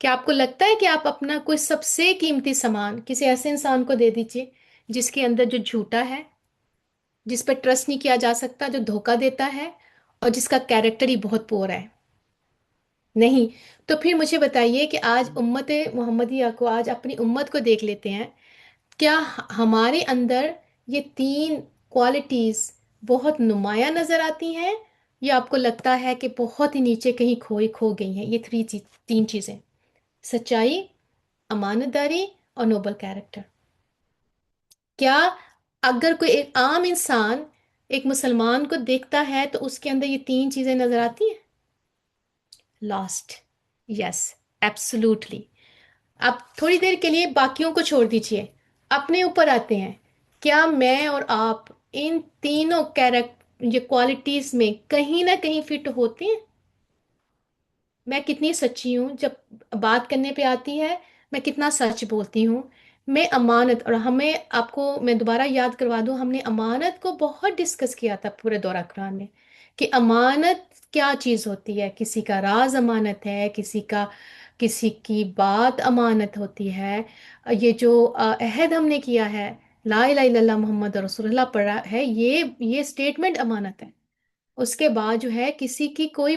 A: کیا آپ کو لگتا ہے کہ آپ اپنا کوئی سب سے قیمتی سامان کسی ایسے انسان کو دے دیجیے جس کے اندر جو جھوٹا ہے، جس پر ٹرسٹ نہیں کیا جا سکتا، جو دھوکہ دیتا ہے، اور جس کا کیریکٹر ہی بہت پور ہے؟ نہیں. تو پھر مجھے بتائیے کہ آج امت محمدیہ کو، آج اپنی امت کو دیکھ لیتے ہیں، کیا ہمارے اندر یہ 3 کوالٹیز بہت نمایاں نظر آتی ہیں، یا آپ کو لگتا ہے کہ بہت ہی نیچے کہیں کھو گئی ہیں یہ 3 چیزیں؟ سچائی، امانت داری اور نوبل کیریکٹر. کیا اگر کوئی ایک عام انسان ایک مسلمان کو دیکھتا ہے تو اس کے اندر یہ 3 چیزیں نظر آتی ہیں؟ لاسٹ. یس، ایبسلوٹلی. اب تھوڑی دیر کے لیے باقیوں کو چھوڑ دیجئے، اپنے اوپر آتے ہیں. کیا میں اور آپ ان تینوں یہ کوالٹیز میں کہیں نہ کہیں فٹ ہوتے ہیں؟ میں کتنی سچی ہوں جب بات کرنے پہ آتی ہے، میں کتنا سچ بولتی ہوں. میں امانت، اور ہمیں آپ کو میں دوبارہ یاد کروا دوں، ہم نے امانت کو بہت ڈسکس کیا تھا پورے دورہ قرآن میں، کہ امانت کیا چیز ہوتی ہے. کسی کا راز امانت ہے، کسی کی بات امانت ہوتی ہے. یہ جو عہد ہم نے کیا ہے، لا الہ الا اللہ محمد رسول اللہ پڑھا ہے، یہ اسٹیٹمنٹ امانت ہے. اس کے بعد جو ہے کسی کی کوئی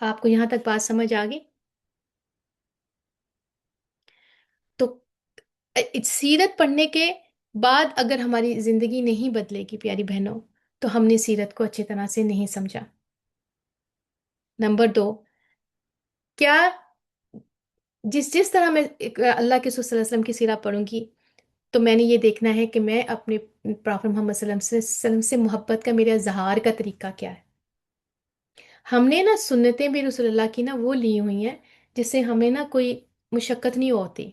A: آپ کو یہاں تک بات سمجھ آ گئی؟ تو سیرت پڑھنے کے بعد اگر ہماری زندگی نہیں بدلے گی پیاری بہنوں، تو ہم نے سیرت کو اچھی طرح سے نہیں سمجھا۔ نمبر دو، کیا جس جس طرح میں اللہ کے رسول صلی اللہ علیہ وسلم کی سیرت پڑھوں گی، تو میں نے یہ دیکھنا ہے کہ میں اپنے پراپٹ محمد صلی اللہ علیہ وسلم سے محبت کا میرے اظہار کا طریقہ کیا ہے۔ ہم نے نا سنتیں بھی رسول اللہ کی نا وہ لی ہوئی ہیں جس سے ہمیں نا کوئی مشقت نہیں ہوتی،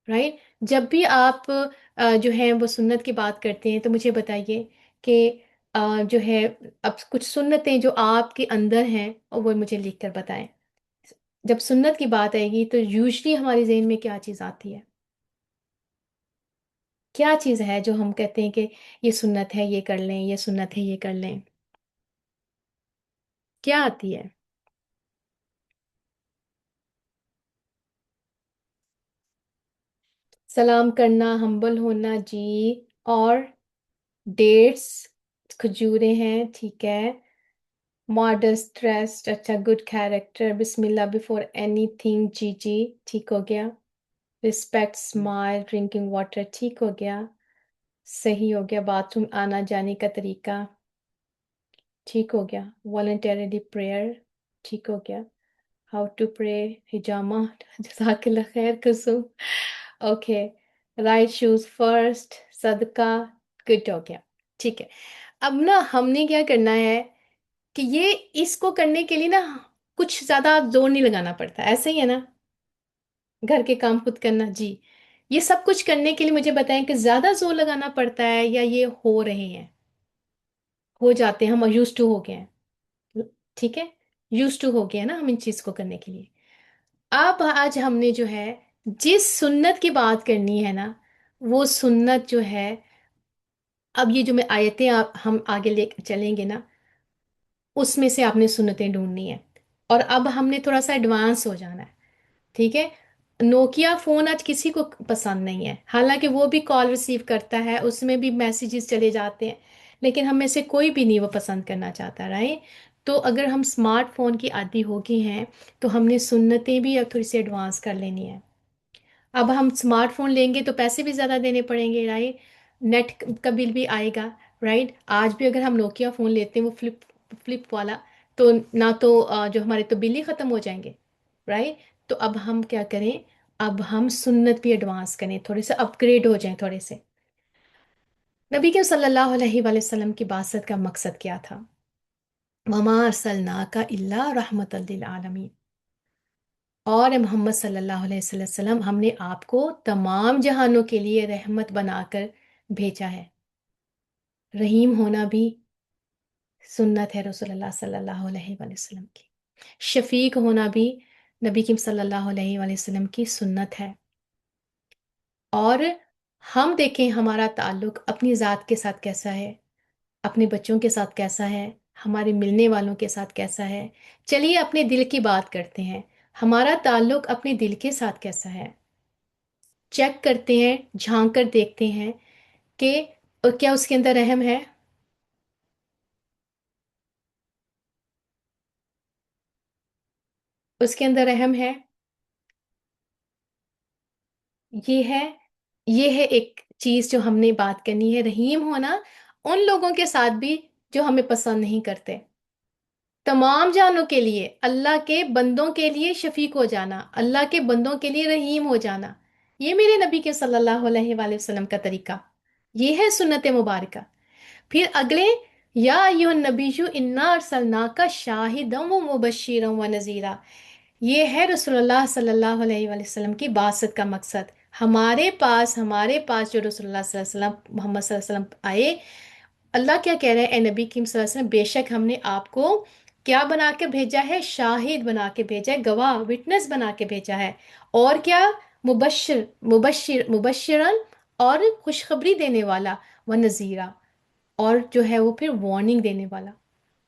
A: رائٹ؟ جب بھی آپ جو ہے وہ سنت کی بات کرتے ہیں تو مجھے بتائیے کہ جو ہے اب کچھ سنتیں جو آپ کے اندر ہیں اور وہ مجھے لکھ کر بتائیں۔ جب سنت کی بات آئے گی تو یوزلی ہمارے ذہن میں کیا چیز آتی ہے؟ کیا چیز ہے جو ہم کہتے ہیں کہ یہ سنت ہے یہ کر لیں، یہ سنت ہے یہ کر لیں؟ کیا آتی ہے؟ سلام کرنا، ہمبل ہونا جی، اور ڈیٹس، کھجورے ہیں، ٹھیک ہے۔ ماڈسٹ ٹرسٹ، اچھا، گڈ کیریکٹر، بسم اللہ بفور اینی تھنگ، جی جی ٹھیک ہو گیا۔ رسپیکٹ، اسمائل، ڈرنکنگ واٹر، ٹھیک ہو گیا، صحیح ہو گیا۔ باتھ روم آنا جانے کا طریقہ، ٹھیک ہو گیا۔ والنٹیرلی پریئر، ٹھیک ہو گیا۔ ہاؤ ٹو پرے، ہجامہ، جزاک اللہ خیر قسم، اوکے۔ رائٹ شوز فرسٹ، صدقہ، گڈ ہو گیا، ٹھیک ہے۔ اب نا ہم نے کیا کرنا ہے کہ یہ اس کو کرنے کے لیے نا کچھ زیادہ زور نہیں لگانا پڑتا، ایسا ہی ہے نا؟ گھر کے کام خود کرنا جی، یہ سب کچھ کرنے کے لیے مجھے بتائیں کہ زیادہ زور لگانا پڑتا ہے یا یہ ہو رہے ہیں، ہو جاتے ہیں، ہم یوز ٹو ہو گئے ہیں، ٹھیک ہے؟ یوز ٹو ہو گیا ہے نا ہم ان چیز کو کرنے کے لیے۔ اب آج ہم نے جو ہے جس سنت کی بات کرنی ہے نا، وہ سنت جو ہے، اب یہ جو میں آیتیں ہم آگے لے چلیں گے نا، اس میں سے آپ نے سنتیں ڈھونڈنی ہے، اور اب ہم نے تھوڑا سا ایڈوانس ہو جانا ہے، ٹھیک ہے؟ نوکیا فون آج کسی کو پسند نہیں ہے، حالانکہ وہ بھی کال ریسیو کرتا ہے، اس میں بھی میسیجز چلے جاتے ہیں، لیکن ہم میں سے کوئی بھی نہیں وہ پسند کرنا چاہتا، رائٹ؟ تو اگر ہم اسمارٹ فون کی عادی ہو گئی ہیں تو ہم نے سنتیں بھی اب تھوڑی سی ایڈوانس کر لینی ہے۔ اب ہم اسمارٹ فون لیں گے تو پیسے بھی زیادہ دینے پڑیں گے، رائٹ؟ نیٹ کا بل بھی آئے گا، رائٹ؟ آج بھی اگر ہم نوکیا فون لیتے ہیں وہ فلپ والا، تو نہ تو جو ہمارے تو بل ہی ختم ہو جائیں گے، رائٹ؟ تو اب ہم کیا کریں؟ اب ہم سنت بھی ایڈوانس کریں، تھوڑے سے اپ گریڈ ہو جائیں تھوڑے سے۔ نبی کے صلی اللہ علیہ وآلہ وسلم کی بعثت کا مقصد کیا تھا؟ وما ارسلناک الا رحمت للعالمین، اور اے محمد صلی اللہ علیہ وسلم، ہم نے آپ کو تمام جہانوں کے لیے رحمت بنا کر بھیجا ہے۔ رحیم ہونا بھی سنت ہے رسول اللہ صلی اللہ علیہ وآلہ وسلم کی۔ شفیق ہونا بھی نبی کریم صلی اللہ علیہ وآلہ وسلم کی سنت ہے۔ اور ہم دیکھیں ہمارا تعلق اپنی ذات کے ساتھ کیسا ہے، اپنے بچوں کے ساتھ کیسا ہے، ہمارے ملنے والوں کے ساتھ کیسا ہے۔ چلیے اپنے دل کی بات کرتے ہیں، ہمارا تعلق اپنے دل کے ساتھ کیسا ہے؟ چیک کرتے ہیں، جھانک کر دیکھتے ہیں کہ کیا اس کے اندر رحم ہے؟ اس کے اندر رحم ہے؟ یہ ہے، یہ ہے ایک چیز جو ہم نے بات کرنی ہے، رحیم ہونا ان لوگوں کے ساتھ بھی جو ہمیں پسند نہیں کرتے، تمام جانوں کے لیے، اللہ کے بندوں کے لیے شفیق ہو جانا، اللہ کے بندوں کے لیے رحیم ہو جانا، یہ میرے نبی کے صلی اللہ علیہ وآلہ وسلم کا طریقہ، یہ ہے سنت مبارکہ۔ پھر اگلے، یا ایھا النبی انا ارسلناک شاہدا و مبشرا و نذیرا، یہ ہے رسول اللہ صلی اللہ علیہ وآلہ وسلم کی بعثت کا مقصد۔ ہمارے پاس جو رسول اللہ صلی اللہ علیہ وسلم، محمد صلی اللہ علیہ وسلم آئے، اللہ کیا کہہ رہے ہیں؟ اے نبی کریم صلی اللہ علیہ وسلم، بے شک ہم نے آپ کو کیا بنا کے بھیجا ہے؟ شاہد بنا کے بھیجا ہے، گواہ، وٹنس بنا کے بھیجا ہے، اور کیا؟ مبشرن، اور خوشخبری دینے والا، و نذیرا، اور جو ہے وہ پھر وارننگ دینے والا،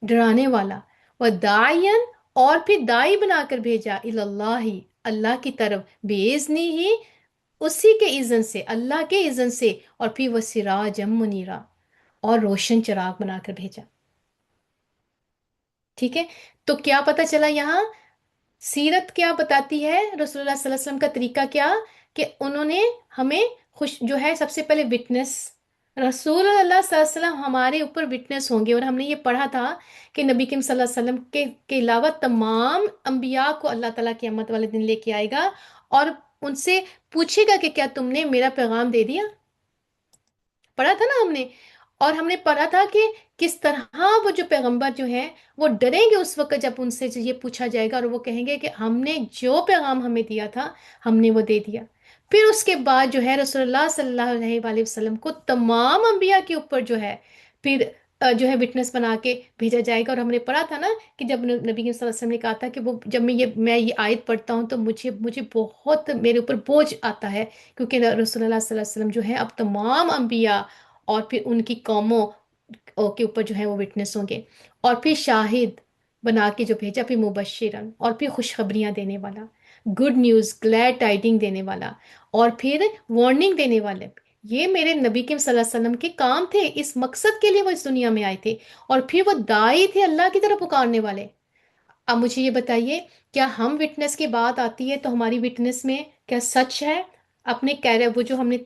A: ڈرانے والا، و داعین، اور پھر دائی بنا کر بھیجا، اللہ، اللہ کی طرف، بیزنی ہی، اسی کے اذن سے، اللہ کے اذن سے، اور پھر وہ سراجم منیرا، اور روشن چراغ بنا کر بھیجا، ٹھیک ہے؟ تو کیا پتا چلا یہاں؟ سیرت کیا بتاتی ہے، رسول اللہ صلی اللہ علیہ وسلم کا طریقہ کیا، کہ انہوں نے ہمیں خوش جو ہے سب سے پہلے وٹنس، رسول اللہ صلی اللہ علیہ وسلم ہمارے اوپر وٹنس ہوں گے، اور ہم نے یہ پڑھا تھا کہ نبی کریم صلی اللہ علیہ وسلم کے علاوہ تمام انبیاء کو اللہ تعالیٰ قیامت والے دن لے کے آئے گا، اور ان سے پوچھے گا کہ کیا تم نے میرا پیغام دے دیا؟ پڑھا تھا نا ہم نے، اور ہم نے پڑھا تھا کہ کس طرح وہ جو پیغمبر جو ہیں وہ ڈریں گے اس وقت جب ان سے یہ پوچھا جائے گا، اور وہ کہیں گے کہ ہم نے جو پیغام ہمیں دیا تھا ہم نے وہ دے دیا۔ پھر اس کے بعد جو ہے رسول اللہ صلی اللہ علیہ وآلہ وسلم کو تمام انبیاء کے اوپر جو ہے پھر جو ہے وٹنس بنا کے بھیجا جائے گا، اور ہم نے پڑھا تھا نا کہ جب نبی صلی اللہ علیہ وسلم نے کہا تھا کہ وہ جب میں یہ آیت پڑھتا ہوں تو مجھے بہت میرے اوپر بوجھ آتا ہے، کیونکہ رسول اللہ صلی اللہ علیہ وسلم جو ہے اب تمام انبیاء اور پھر ان کی قوموں کے اوپر جو ہے وہ وٹنس ہوں گے، اور پھر شاہد بنا کے جو بھیجا، پھر مبشرن، اور پھر خوشخبریاں دینے والا، گڈ نیوز، گلیڈ ٹائڈنگ دینے والا، اور پھر وارننگ دینے والے۔ یہ میرے نبی کے صلی اللہ علیہ وسلم کے کام تھے، اس مقصد کے لیے وہ اس دنیا میں آئے تھے، اور پھر وہ دائی تھے اللہ کی طرف پکارنے والے۔ اب مجھے یہ بتائیے، کیا ہم وٹنس کی بات آتی ہے تو ہماری وٹنس میں کیا سچ ہے؟ اپنے وہ جو ہم نے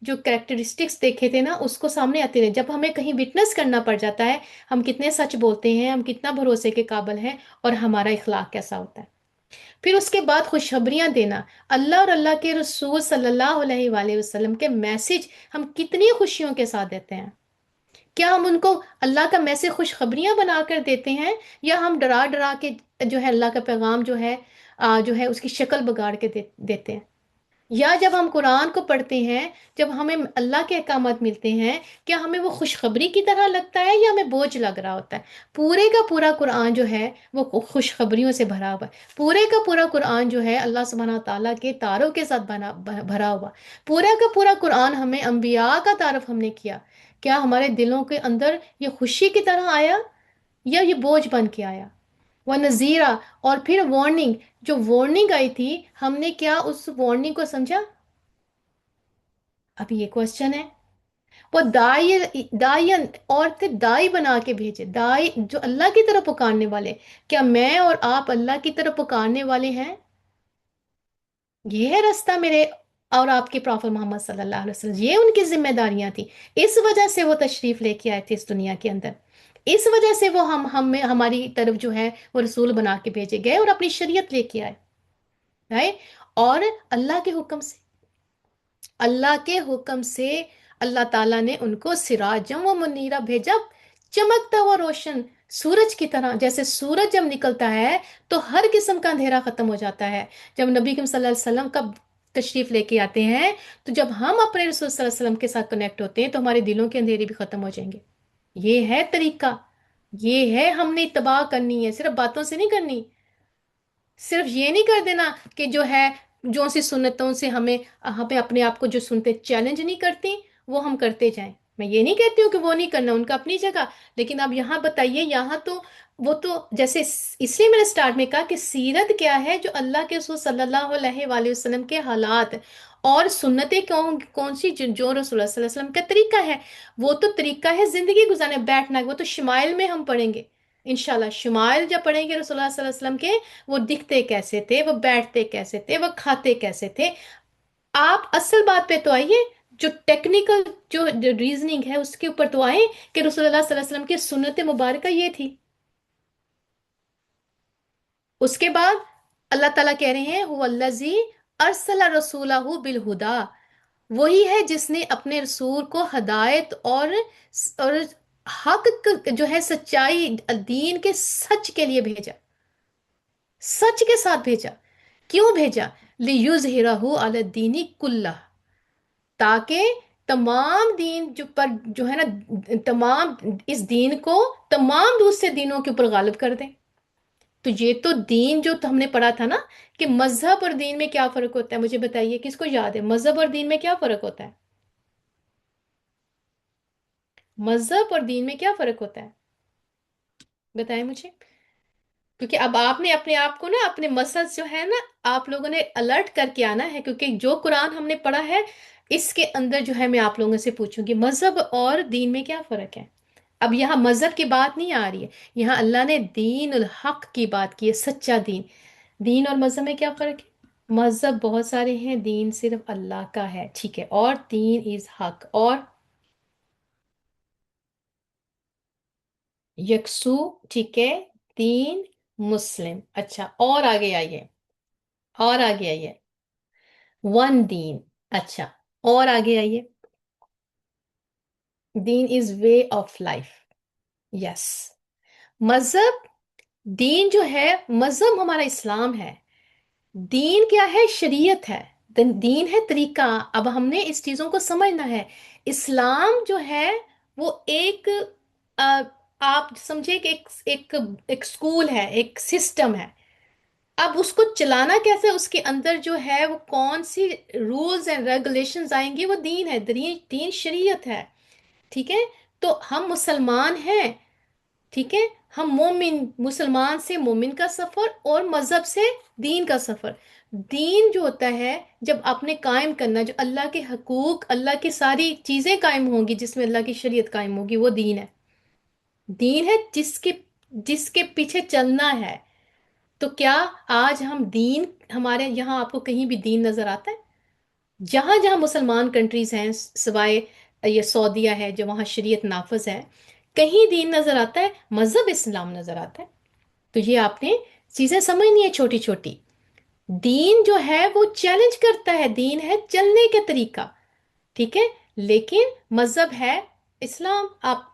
A: جو کریکٹرسٹکس دیکھے تھے نا اس کو سامنے آتے رہے، جب ہمیں کہیں وٹنس کرنا پڑ جاتا ہے ہم کتنے سچ بولتے ہیں، ہم کتنا بھروسے کے قابل ہیں، اور ہمارا اخلاق کیسا ہوتا ہے۔ پھر اس کے بعد خوشخبریاں دینا، اللہ اور اللہ کے رسول صلی اللہ علیہ وآلہ وسلم کے میسج ہم کتنی خوشیوں کے ساتھ دیتے ہیں؟ کیا ہم ان کو اللہ کا میسج خوشخبریاں بنا کر دیتے ہیں، یا ہم ڈرا ڈرا کے جو ہے اللہ کا پیغام جو ہے جو ہے اس کی شکل بگاڑ کے دیتے ہیں؟ یا جب ہم قرآن کو پڑھتے ہیں، جب ہمیں اللہ کے احکامات ملتے ہیں، کیا ہمیں وہ خوشخبری کی طرح لگتا ہے یا ہمیں بوجھ لگ رہا ہوتا ہے؟ پورے کا پورا قرآن جو ہے وہ خوشخبریوں سے بھرا ہوا ہے، پورے کا پورا قرآن جو ہے اللہ سبحانہ تعالیٰ کے تاروں کے ساتھ بھرا ہوا، پورا کا پورا قرآن ہمیں انبیاء کا تعارف ہم نے کیا، کیا ہمارے دلوں کے اندر یہ خوشی کی طرح آیا یا یہ بوجھ بن کے آیا؟ وہ نذیرہ، اور پھر وارننگ، جو وارننگ آئی تھی ہم نے کیا اس وارننگ کو سمجھا؟ اب یہ کوشچن ہے۔ وہ دائی اور پھر دائی بنا کے بھیجے، دائی جو اللہ کی طرف پکارنے والے، کیا میں اور آپ اللہ کی طرف پکارنے والے ہیں؟ یہ ہے راستہ میرے اور آپ کے پروفٹ محمد صلی اللہ علیہ وسلم، یہ ان کی ذمہ داریاں تھیں، اس وجہ سے وہ تشریف لے کے آئے تھے اس دنیا کے اندر، اس وجہ سے وہ ہماری طرف جو ہے وہ رسول بنا کے بھیجے گئے اور اپنی شریعت لے کے آئے، رائٹ؟ اور اللہ کے حکم سے، اللہ کے حکم سے اللہ تعالیٰ نے ان کو سراجم و منیرہ بھیجا، چمکتا ہوا روشن سورج کی طرح، جیسے سورج جب نکلتا ہے تو ہر قسم کا اندھیرا ختم ہو جاتا ہے، جب نبی کریم صلی اللہ علیہ وسلم کا تشریف لے کے آتے ہیں تو جب ہم اپنے رسول صلی اللہ علیہ وسلم کے ساتھ کنیکٹ ہوتے ہیں تو ہمارے دلوں کے اندھیرے بھی ختم ہو جائیں گے۔ یہ ہے طریقہ، یہ ہے ہم نے اتباع کرنی ہے، صرف باتوں سے نہیں کرنی، صرف یہ نہیں کر دینا کہ جو ہے جو سی سنتوں سے ہمیں اپنے آپ کو جو سنتے چیلنج نہیں کرتی وہ ہم کرتے جائیں۔ میں یہ نہیں کہتی ہوں کہ وہ نہیں کرنا، ان کا اپنی جگہ، لیکن اب یہاں بتائیے، یہاں تو وہ تو جیسے اس لیے میں نے سٹارٹ میں کہا کہ سیرت کیا ہے، جو اللہ کے رسول صلی اللہ علیہ وآلہ وسلم کے حالات اور سنتیں کون سی، جو رسول اللہ صلی اللہ علیہ وسلم کا طریقہ ہے، وہ تو طریقہ ہے زندگی گزارنے بیٹھنا، وہ تو شمائل میں ہم پڑھیں گے انشاءاللہ، شمائل جب پڑھیں گے رسول اللہ صلی اللہ علیہ وسلم کے، وہ دکھتے کیسے تھے، وہ بیٹھتے کیسے تھے، وہ کھاتے کیسے تھے۔ آپ اصل بات پہ تو آئیے، جو ٹیکنیکل جو ریزننگ ہے اس کے اوپر تو آئیں کہ رسول اللہ صلی اللہ علیہ وسلم کی سنت مبارکہ یہ تھی۔ اس کے بعد اللہ تعالیٰ کہہ رہے ہیں هو الذی ارسل رسولہ بالہدا، وہی ہے جس نے اپنے رسول کو ہدایت اور حق جو ہے سچائی دین کے سچ کے لیے بھیجا، سچ کے ساتھ بھیجا۔ کیوں بھیجا؟ لِیُظْہِرَہُ عَلَى الدِّینِ کُلَّهِ، تاکہ تمام دین جو ہے نا، تمام اس دین کو تمام دوسرے دینوں کے اوپر غالب کر دیں۔ تو یہ تو دین جو ہم نے پڑھا تھا نا کہ مذہب اور دین میں کیا فرق ہوتا ہے، مجھے بتائیے کس کو یاد ہے مذہب اور دین میں کیا فرق ہوتا ہے؟ مذہب اور دین میں کیا فرق ہوتا ہے بتائیں مجھے، کیونکہ اب آپ نے اپنے آپ کو نا اپنے مسلز جو ہے نا آپ لوگوں نے الرٹ کر کے آنا ہے، کیونکہ جو قرآن ہم نے پڑھا ہے اس کے اندر جو ہے میں آپ لوگوں سے پوچھوں گی مذہب اور دین میں کیا فرق ہے۔ اب یہاں مذہب کی بات نہیں آ رہی ہے، یہاں اللہ نے دین الحق کی بات کی ہے، سچا دین۔ دین اور مذہب میں کیا فرق ہے؟ مذہب بہت سارے ہیں، دین صرف اللہ کا ہے، ٹھیک ہے، اور دین از حق اور یکسو، ٹھیک ہے، دین مسلم، اچھا اور آگے آئیے، اور آگے آئیے، ون دین، اچھا اور آگے آئیے، دین از وے آف لائف، یس۔ مذہب، دین جو ہے، مذہب ہمارا اسلام ہے، دین کیا ہے؟ شریعت ہے، دین ہے طریقہ۔ اب ہم نے اس چیزوں کو سمجھنا ہے۔ اسلام جو ہے وہ ایک آ، آپ سمجھے کہ ایک اسکول ہے، ایک سسٹم ہے۔ اب اس کو چلانا کیسے؟ اس کے اندر جو ہے وہ کون سی رولز اینڈ ریگولیشنز آئیں گی، وہ دین ہے، دین شریعت ہے، ٹھیک ہے۔ تو ہم مسلمان ہیں، ٹھیک ہے، ہم مومن، مسلمان سے مومن کا سفر اور مذہب سے دین کا سفر۔ دین جو ہوتا ہے، جب آپ نے قائم کرنا، جو اللہ کے حقوق، اللہ کی ساری چیزیں قائم ہوں گی، جس میں اللہ کی شریعت قائم ہوگی، وہ دین ہے۔ دین ہے جس کے پیچھے چلنا ہے۔ تو کیا آج ہم دین، ہمارے یہاں آپ کو کہیں بھی دین نظر آتا ہے؟ جہاں جہاں مسلمان کنٹریز ہیں، سوائے یہ سعودیہ ہے جو وہاں شریعت نافذ ہے، کہیں دین نظر آتا ہے؟ مذہب اسلام نظر آتا ہے۔ تو یہ آپ نے چیزیں سمجھنی ہے چھوٹی چھوٹی۔ دین جو ہے وہ چیلنج کرتا ہے، دین ہے چلنے کا طریقہ، ٹھیک ہے، لیکن مذہب ہے اسلام۔ آپ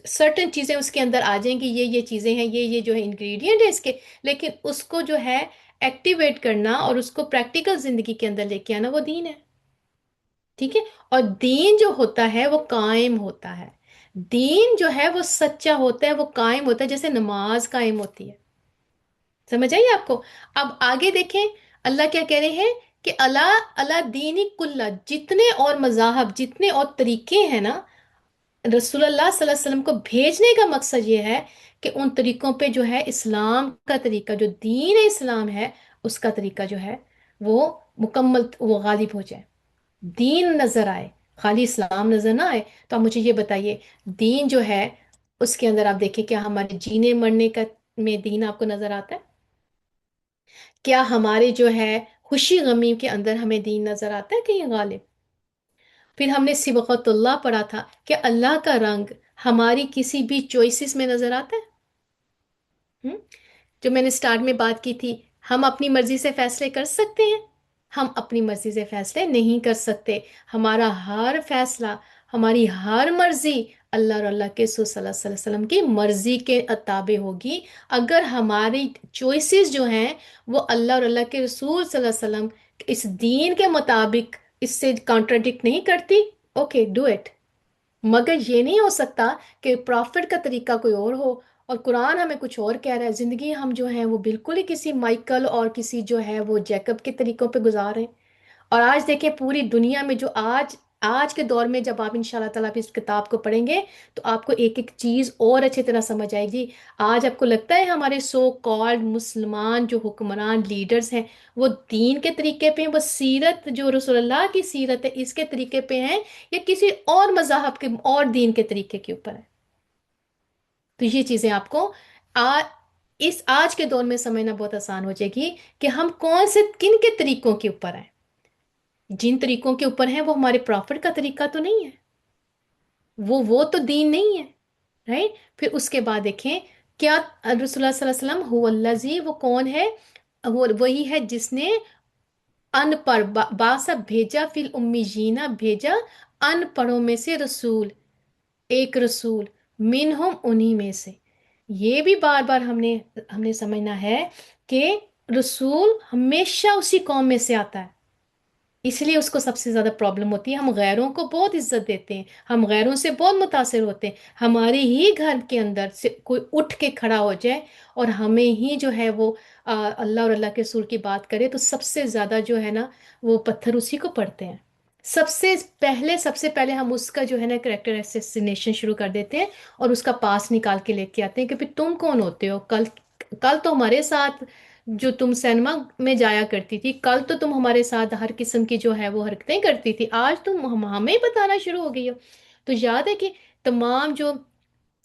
A: سرٹن چیزیں اس کے اندر آ جائیں گی، یہ چیزیں ہیں، یہ جو ہے انگریڈینٹ ہے اس کے، لیکن اس کو جو ہے ایکٹیویٹ کرنا اور اس کو پریکٹیکل زندگی کے اندر لے کے آنا، وہ دین ہے، ٹھیک ہے۔ اور دین جو ہوتا ہے وہ قائم ہوتا ہے، دین جو ہے وہ سچا ہوتا ہے، وہ قائم ہوتا ہے، جیسے نماز قائم ہوتی ہے۔ سمجھ آئیے آپ کو؟ اب آگے دیکھیں، اللہ کیا کہہ رہے ہیں کہ اللہ اللہ دینی کلّا، جتنے اور مذاہب، جتنے اور طریقے ہیں نا، رسول اللہ صلی اللہ علیہ وسلم کو بھیجنے کا مقصد یہ ہے کہ ان طریقوں پہ جو ہے اسلام کا طریقہ، جو دین اسلام ہے، اس کا طریقہ جو ہے وہ مکمل، وہ غالب ہو جائے، دین نظر آئے، خالی اسلام نظر نہ آئے۔ تو آپ مجھے یہ بتائیے، دین جو ہے اس کے اندر آپ دیکھیں، کیا ہمارے جینے مرنے کا میں دین آپ کو نظر آتا ہے؟ کیا ہمارے جو ہے خوشی غمی کے اندر ہمیں دین نظر آتا ہے کہیں غالب؟ پھر ہم نے صبغت اللہ پڑھا تھا کہ اللہ کا رنگ ہماری کسی بھی چوائسز میں نظر آتا ہے؟ جو میں نے سٹارٹ میں بات کی تھی، ہم اپنی مرضی سے فیصلے کر سکتے ہیں؟ ہم اپنی مرضی سے فیصلے نہیں کر سکتے، ہمارا ہر فیصلہ، ہماری ہر مرضی اللہ اور اللہ کے رسول صلی اللہ علیہ وسلم کی مرضی کے تابع ہوگی۔ اگر ہماری چوائسیز جو ہیں وہ اللہ اور اللہ کے رسول صلی اللہ علیہ وسلم اس دین کے مطابق اس سے کانٹراڈکٹ نہیں کرتی، اوکے ڈو اٹ۔ مگر یہ نہیں ہو سکتا کہ پرافٹ کا طریقہ کوئی اور ہو اور قرآن ہمیں کچھ اور کہہ رہا ہے، زندگی ہم جو ہیں وہ بالکل ہی کسی مائیکل اور کسی جو ہے وہ جیکب کے طریقوں پہ گزار رہے ہیں۔ اور آج دیکھیں پوری دنیا میں جو آج کے دور میں جب آپ ان شاء اللہ تعالیٰ اس کتاب کو پڑھیں گے تو آپ کو ایک ایک چیز اور اچھی طرح سمجھ آئے گی۔ آج آپ کو لگتا ہے ہمارے سو کالڈ مسلمان جو حکمران لیڈرز ہیں وہ دین کے طریقے پہ ہیں، وہ سیرت جو رسول اللہ کی سیرت ہے اس کے طریقے پہ ہیں، یا کسی اور مذاہب کے اور دین کے طریقے کے اوپر ہے؟ تو یہ چیزیں آپ کو آ, اس آج کے دور میں سمجھنا بہت آسان ہو جائے گی کہ ہم کون سے کن کے طریقوں کے اوپر ہیں۔ جن طریقوں کے اوپر ہیں وہ ہمارے پرافٹ کا طریقہ تو نہیں ہے، وہ تو دین نہیں ہے، رائٹ؟ پھر اس کے بعد دیکھیں کیا رسول اللہ صلی اللہ علیہ وسلم هو الذی، وہ کون ہے؟ وہ وہی ہے جس نے ان پڑھ باسا بھیجا، فی الامیین بھیجا ان پڑھوں میں سے رسول، ایک رسول، منہم انہی میں سے۔ یہ بھی بار بار ہم نے سمجھنا ہے کہ رسول ہمیشہ اسی قوم میں سے آتا ہے، اس لیے اس کو سب سے زیادہ پرابلم ہوتی ہے۔ ہم غیروں کو بہت عزت دیتے ہیں، ہم غیروں سے بہت متاثر ہوتے ہیں، ہمارے ہی گھر کے اندر سے کوئی اٹھ کے کھڑا ہو جائے اور ہمیں ہی جو ہے وہ اللہ اور اللہ کے رسول کی بات کرے تو سب سے زیادہ جو ہے نا وہ پتھر اسی کو پڑتے ہیں۔ سب سے پہلے ہم اس کا جو ہے نا کریکٹر اسیسینیشن شروع کر دیتے ہیں اور اس کا پاس نکال کے لے کے آتے ہیں کہ پھر تم کون ہوتے ہو؟ کل کل تو ہمارے ساتھ جو تم سینما میں جایا کرتی تھی، کل تو تم ہمارے ساتھ ہر قسم کی جو ہے وہ حرکتیں کرتی تھی، آج تم ہمیں بتانا شروع ہو گئی ہو۔ تو یاد ہے کہ تمام جو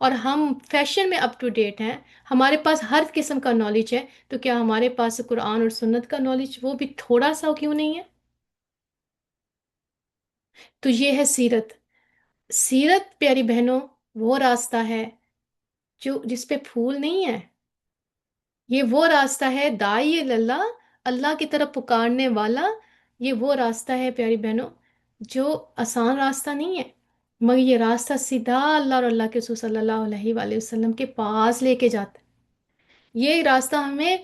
A: اور ہم فیشن میں اپ ٹو ڈیٹ ہیں، ہمارے پاس ہر قسم کا نالج ہے، تو کیا ہمارے پاس قرآن اور سنت کا نالج وہ بھی تھوڑا سا کیوں نہیں ہے؟ تو یہ ہے سیرت. سیرت پیاری بہنوں وہ راستہ ہے جو جس پہ پھول نہیں ہے. یہ وہ راستہ ہے دائی اللہ، اللہ کی طرف پکارنے والا. یہ وہ راستہ ہے پیاری بہنوں جو آسان راستہ نہیں ہے، مگر یہ راستہ سیدھا اللہ اور اللہ کے رسول صلی اللہ علیہ وآلہ وسلم کے پاس لے کے جاتا ہے. یہ راستہ ہمیں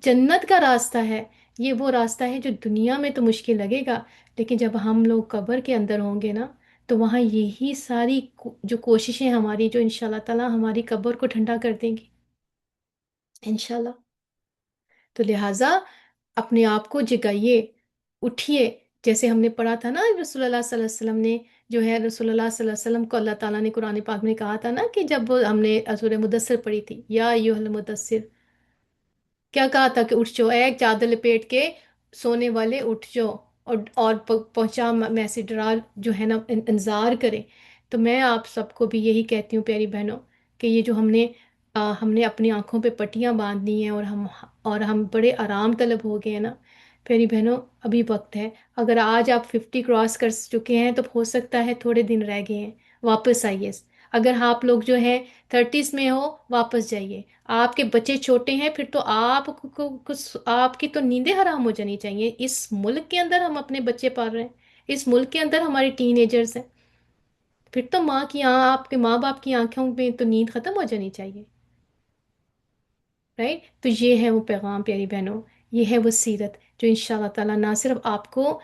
A: جنت کا راستہ ہے. یہ وہ راستہ ہے جو دنیا میں تو مشکل لگے گا، لیکن جب ہم لوگ قبر کے اندر ہوں گے نا، تو وہاں یہی ساری جو کوششیں ہماری، جو انشاءاللہ تعالی ہماری قبر کو ٹھنڈا کر دیں گی انشاءاللہ. تو لہٰذا اپنے آپ کو جگائیے، اٹھیے. جیسے ہم نے پڑھا تھا نا، رسول اللہ صلی اللہ علیہ وسلم نے جو ہے، رسول اللہ صلی اللہ علیہ وسلم کو اللہ تعالیٰ نے قرآن پاک میں کہا تھا نا، کہ جب ہم نے سورہ مدثر پڑھی تھی، یا ایھا المدثر، کیا کہا تھا کہ اٹھ جاؤ، ایک چادر لپیٹ کے سونے والے اٹھ جاؤ، اور پہنچا میسج ڈرا جو ہے نا، انذار کرے. تو میں آپ سب کو بھی یہی کہتی ہوں پیاری بہنوں، کہ یہ جو ہم نے اپنی آنکھوں پہ پٹیاں باندھ لی ہیں، اور ہم بڑے آرام طلب ہو گئے ہیں نا. پیاری بہنوں ابھی وقت ہے. اگر آج آپ 50 کراس کر چکے ہیں، تو ہو سکتا ہے تھوڑے دن رہ گئے ہیں، واپس آئیے. اگر آپ لوگ جو ہیں 30s میں ہو، واپس جائیے. آپ کے بچے چھوٹے ہیں، پھر تو آپ کی تو نیندیں حرام ہو جانی چاہیے. اس ملک کے اندر ہم اپنے بچے پال رہے ہیں، اس ملک کے اندر ہمارے ٹین ایجرز ہیں، پھر تو آپ کے ماں باپ کی آنکھوں میں تو نیند ختم ہو جانی چاہیے. رائٹ؟ تو یہ ہے وہ پیغام پیاری بہنوں، یہ ہے وہ سیرت جو ان شاء اللہ تعالیٰ نہ صرف آپ کو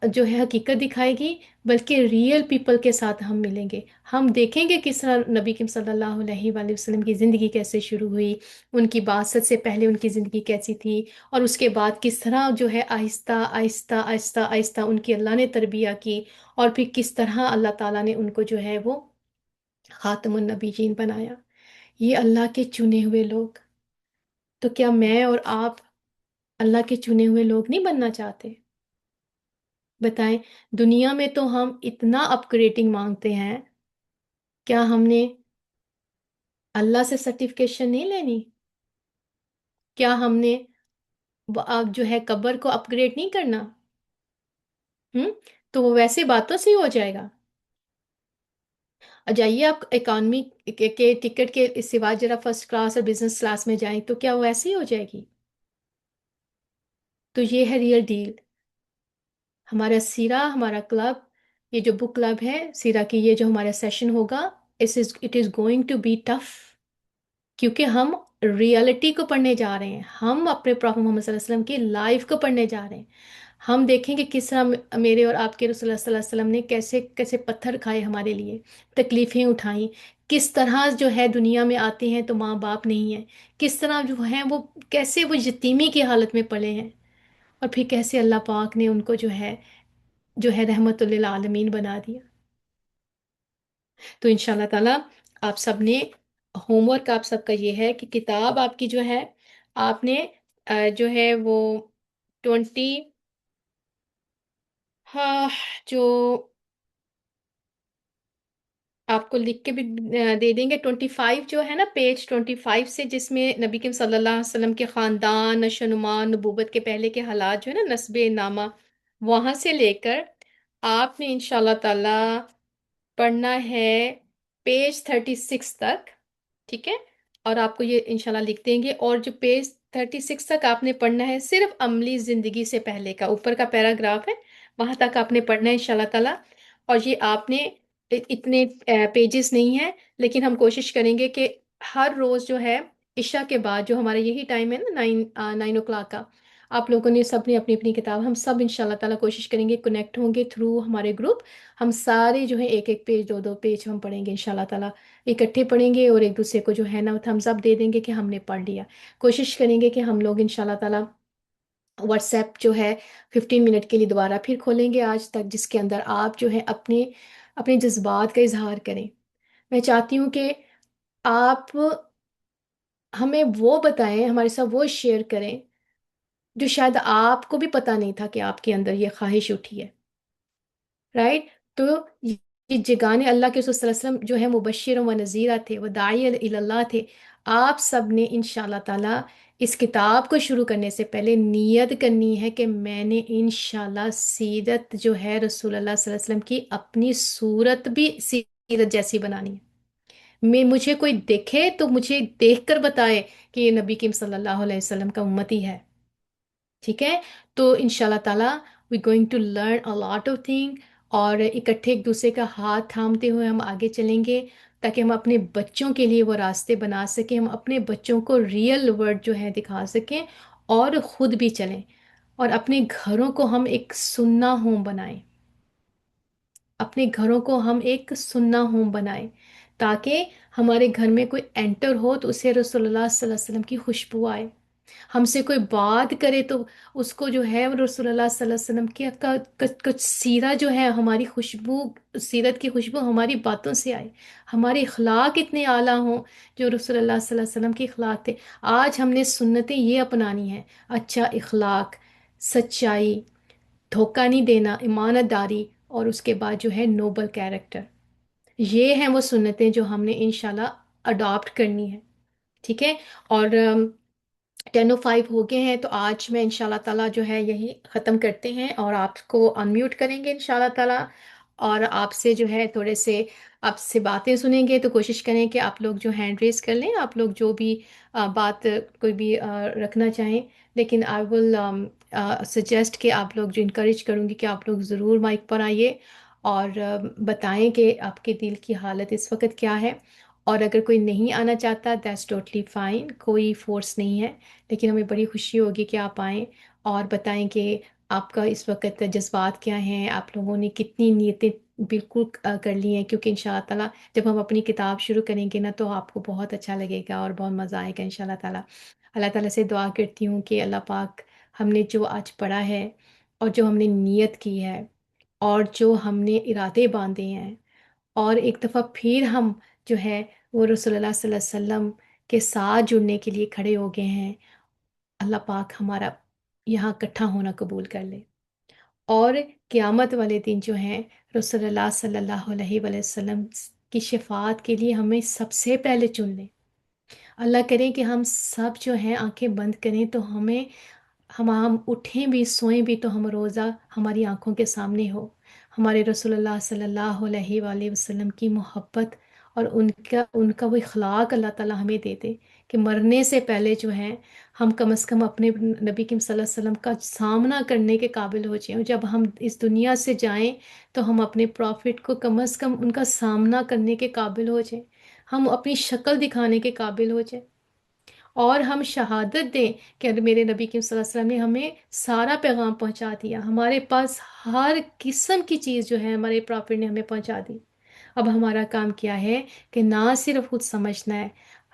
A: جو ہے حقیقت دکھائے گی، بلکہ ریئل پیپل کے ساتھ ہم ملیں گے. ہم دیکھیں گے کس طرح نبی کریم صلی اللہ علیہ وآلہ وسلم کی زندگی کیسے شروع ہوئی، ان کی بعثت سے پہلے ان کی زندگی کیسی تھی، اور اس کے بعد کس طرح جو ہے آہستہ آہستہ آہستہ آہستہ ان کی اللہ نے تربیہ کی، اور پھر کس طرح اللہ تعالیٰ نے ان کو جو ہے وہ خاتم النبیین بنایا. یہ اللہ کے چنے ہوئے لوگ. تو کیا میں اور آپ اللہ کے چنے ہوئے لوگ نہیں بننا چاہتے؟ بتائیں. دنیا میں تو ہم اتنا اپ گریڈنگ مانگتے ہیں، کیا ہم نے اللہ سے سرٹیفکیشن نہیں لینی؟ کیا ہم نے جو ہے قبر کو اپ گریڈ نہیں کرنا؟ تو وہ ویسے باتوں سے ہی ہو جائے گا. جائیے آپ اکانومی کے ٹکٹ کے سوا ذرا فرسٹ کلاس اور بزنس کلاس میں جائیں، تو کیا وہ ایسے ہی ہو جائے گی؟ تو یہ ہے ریئل ڈیل. ہمارا سیرا، ہمارا کلب، یہ جو بک کلب ہے سیرا کی، یہ جو ہمارا سیشن ہوگا، it is going to be tough, کیونکہ ہم ریئلٹی کو پڑھنے جا رہے ہیں. ہم اپنے پراپھٹ محمد صلی اللہ علیہ وسلم کی لائف کو پڑھنے جا رہے ہیں. ہم دیکھیں گے کس طرح میرے اور آپ کے رسول اللہ صلی اللہ علیہ وسلم نے کیسے کیسے پتھر کھائے ہمارے لیے، تکلیفیں اٹھائیں. کس طرح جو ہے دنیا میں آتے ہیں تو ماں باپ نہیں ہیں، کس طرح جو ہیں وہ کیسے وہ یتیمی کی حالت میں پڑے ہیں، اور پھر کیسے اللہ پاک نے ان کو جو ہے رحمت للعالمین بنا دیا. تو انشاءاللہ تعالی آپ سب نے ہوم ورک آپ سب کا یہ ہے کہ کتاب آپ کی جو ہے، آپ نے جو ہے وہ 20، ہاں، جو آپ کو لکھ کے بھی دے دیں گے، 25 جو ہے نا، پیج 25 سے، جس میں نبی کریم صلی اللہ علیہ وسلم کے خاندان، نشوونما، نبوت کے پہلے کے حالات جو ہے نا، نسب نامہ، وہاں سے لے کر آپ نے انشاءاللہ تعالی پڑھنا ہے پیج 36 تک. ٹھیک ہے؟ اور آپ کو یہ انشاءاللہ لکھ دیں گے. اور جو پیج 36 تک آپ نے پڑھنا ہے، صرف عملی زندگی سے پہلے کا اوپر کا پیراگراف ہے، وہاں تک آپ نے پڑھنا ہے انشاءاللہ تعالی. اور یہ آپ نے اتنے پیجز نہیں ہیں، لیکن ہم کوشش کریں گے کہ ہر روز جو ہے عشاء کے بعد، جو ہمارا یہی ٹائم ہے نا، 9 o'clock کا، آپ لوگوں نے سب نے اپنی اپنی کتاب، ہم سب انشاءاللہ تعالیٰ کوشش کریں گے کنیکٹ ہوں گے تھرو ہمارے گروپ. ہم سارے جو ہے ایک ایک پیج، دو دو پیج ہم پڑھیں گے انشاءاللہ تعالیٰ، اکٹھے پڑھیں گے، اور ایک دوسرے کو جو ہے نا تھمز اپ دے دیں گے کہ ہم نے پڑھ لیا. کوشش کریں گے کہ ہم لوگ انشاءاللہ تعالیٰ واٹس ایپ جو ہے 15 منٹ کے لیے دوبارہ پھر کھولیں گے آج تک، جس کے اندر آپ جو ہے اپنے اپنے جذبات کا اظہار کریں. میں چاہتی ہوں کہ آپ ہمیں وہ بتائیں، ہمارے ساتھ وہ شیئر کریں جو شاید آپ کو بھی پتہ نہیں تھا کہ آپ کے اندر یہ خواہش اٹھی ہے. رائٹ؟ تو جگانے اللہ کے رسول صلی اللہ علیہ وسلم جو ہے مبشر و نذیرہ تھے، وہ داعی اللہ تھے. آپ سب نے انشاءاللہ تعالی اس کتاب کو شروع کرنے سے پہلے نیت کرنی ہے کہ میں نے انشاءاللہ سیرت جو ہے رسول اللہ صلی اللہ علیہ وسلم کی اپنی صورت بھی سیرت جیسی بنانی ہے. مجھے کوئی دیکھے تو مجھے دیکھ کر بتائے کہ یہ نبی کریم صلی اللہ علیہ وسلم کا امتی ہے. ٹھیک ہے. تو انشاءاللہ تعالی we going to learn a lot of thing, اور اکٹھے ایک دوسرے کا ہاتھ تھامتے ہوئے ہم آگے چلیں گے، تاکہ ہم اپنے بچوں کے لیے وہ راستے بنا سکیں، ہم اپنے بچوں کو ریئل ورڈ جو ہے دکھا سکیں، اور خود بھی چلیں، اور اپنے گھروں کو ہم ایک سننا ہوم بنائیں. اپنے گھروں کو ہم ایک سننا ہوم بنائیں، تاکہ ہمارے گھر میں کوئی انٹر ہو تو اسے رسول اللہ صلی اللہ علیہ وسلم کی خوشبو آئے. ہم سے کوئی بات کرے تو اس کو جو ہے وہ رسول اللہ صلی اللہ علیہ وسلم کی کچھ سیرہ جو ہے، ہماری خوشبو، سیرت کی خوشبو ہماری باتوں سے آئے. ہمارے اخلاق اتنے اعلیٰ ہوں جو رسول اللہ صلی اللہ علیہ وسلم کے اخلاق تھے. آج ہم نے سنتیں یہ اپنانی ہیں: اچھا اخلاق، سچائی، دھوکہ نہیں دینا، امانت داری، اور اس کے بعد جو ہے نوبل کیریکٹر. یہ ہیں وہ سنتیں جو ہم نے انشاءاللہ اڈاپٹ کرنی ہے. ٹھیک ہے. اور 10:05 ہو گئے ہیں، تو آج میں انشاءاللہ تعالیٰ جو ہے یہی ختم کرتے ہیں، اور آپ کو انمیوٹ کریں گے انشاءاللہ تعالیٰ، اور آپ سے جو ہے تھوڑے سے آپ سے باتیں سنیں گے. تو کوشش کریں کہ آپ لوگ جو ہینڈ ریز کر لیں، آپ لوگ جو بھی بات کوئی بھی رکھنا چاہیں. لیکن آئی ول سجیسٹ کہ آپ لوگ جو انکریج کروں گی کہ آپ لوگ ضرور مائک پر آئیے، اور بتائیں کہ آپ کے دل کی حالت اس وقت کیا ہے. اور اگر کوئی نہیں آنا چاہتا دیٹس ٹوٹلی فائن، کوئی فورس نہیں ہے. لیکن ہمیں بڑی خوشی ہوگی کہ آپ آئیں اور بتائیں کہ آپ کا اس وقت جذبات کیا ہیں، آپ لوگوں نے کتنی نیتیں بالکل کر لی ہیں. کیونکہ ان شاء اللہ تعالیٰ جب ہم اپنی کتاب شروع کریں گے نا، تو آپ کو بہت اچھا لگے گا اور بہت مزہ آئے گا ان شاء اللہ تعالیٰ. اللہ تعالیٰ سے دعا کرتی ہوں کہ اللہ پاک ہم نے جو آج پڑھا ہے، اور جو ہم نے نیت کی ہے، اور جو ہم نے ارادے باندھے ہیں، اور ایک دفعہ پھر ہم جو ہے وہ رسول اللہ صلی اللہ علیہ وسلم کے ساتھ جڑنے کے لیے کھڑے ہو گئے ہیں. اللہ پاک ہمارا یہاں اکٹھا ہونا قبول کر لے، اور قیامت والے دن جو ہیں رسول اللہ صلی اللہ علیہ وآلہ وسلم کی شفاعت کے لیے ہمیں سب سے پہلے چن لیں. اللہ کرے کہ ہم سب جو ہیں آنکھیں بند کریں تو ہم اٹھیں بھی سوئیں بھی تو ہم روزہ ہماری آنکھوں کے سامنے ہو، ہمارے رسول اللہ صلی اللہ علیہ وآلہ وسلم کی محبت اور ان کا وہ اخلاق اللہ تعالیٰ ہمیں دے دے کہ مرنے سے پہلے جو ہے ہم کم از کم اپنے نبی کریم صلی اللہ علیہ وسلم کا سامنا کرنے کے قابل ہو جائیں. اور جب ہم اس دنیا سے جائیں تو ہم اپنے پروفٹ کو کم از کم ان کا سامنا کرنے کے قابل ہو جائیں، ہم اپنی شکل دکھانے کے قابل ہو جائیں، اور ہم شہادت دیں کہ میرے نبی کریم صلی اللہ علیہ وسلم نے ہمیں سارا پیغام پہنچا دیا. ہمارے پاس ہر قسم کی چیز جو ہے ہمارے پرافٹ نے ہمیں پہنچا دی. اب ہمارا کام کیا ہے کہ نہ صرف خود سمجھنا ہے،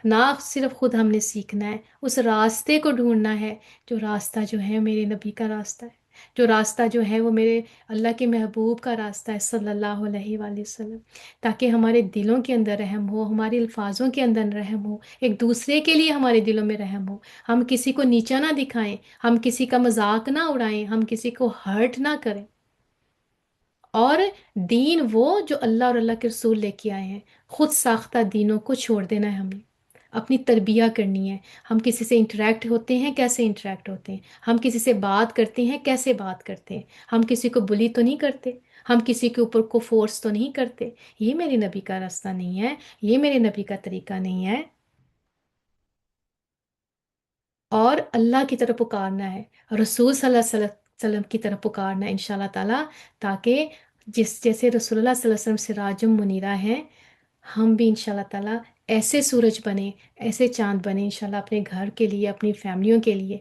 A: نہ صرف خود ہم نے سیکھنا ہے، اس راستے کو ڈھونڈنا ہے جو راستہ جو ہے میرے نبی کا راستہ ہے، جو راستہ جو ہے وہ میرے اللہ کے محبوب کا راستہ ہے صلی اللہ علیہ وآلہ وسلم. تاکہ ہمارے دلوں کے اندر رحم ہو، ہمارے الفاظوں کے اندر رحم ہو، ایک دوسرے کے لیے ہمارے دلوں میں رحم ہو. ہم کسی کو نیچا نہ دکھائیں، ہم کسی کا مذاق نہ اڑائیں، ہم کسی کو ہرٹ نہ کریں. اور دین وہ جو اللہ اور اللہ کے رسول لے کے آئے ہیں، خود ساختہ دینوں کو چھوڑ دینا ہے ہمیں، اپنی تربیہ کرنی ہے. ہم کسی سے انٹریکٹ ہوتے ہیں کیسے انٹریکٹ ہوتے ہیں، ہم کسی سے بات کرتے ہیں کیسے بات کرتے ہیں، ہم کسی کو بلی تو نہیں کرتے، ہم کسی کے اوپر کو فورس تو نہیں کرتے. یہ میرے نبی کا راستہ نہیں ہے، یہ میرے نبی کا طریقہ نہیں ہے. اور اللہ کی طرف پکارنا ہے، رسول صلی اللہ علیہ وسلم کی طرف پکارنا ہے انشاءاللہ تعالیٰ. تاکہ جیسے رسول اللہ صلی اللہ علیہ وسلم سراجم منیرہ ہیں، ہم بھی انشاءاللہ تعالیٰ ایسے سورج بنیں، ایسے چاند بنیں انشاءاللہ اپنے گھر کے لیے، اپنی فیملیوں کے لیے،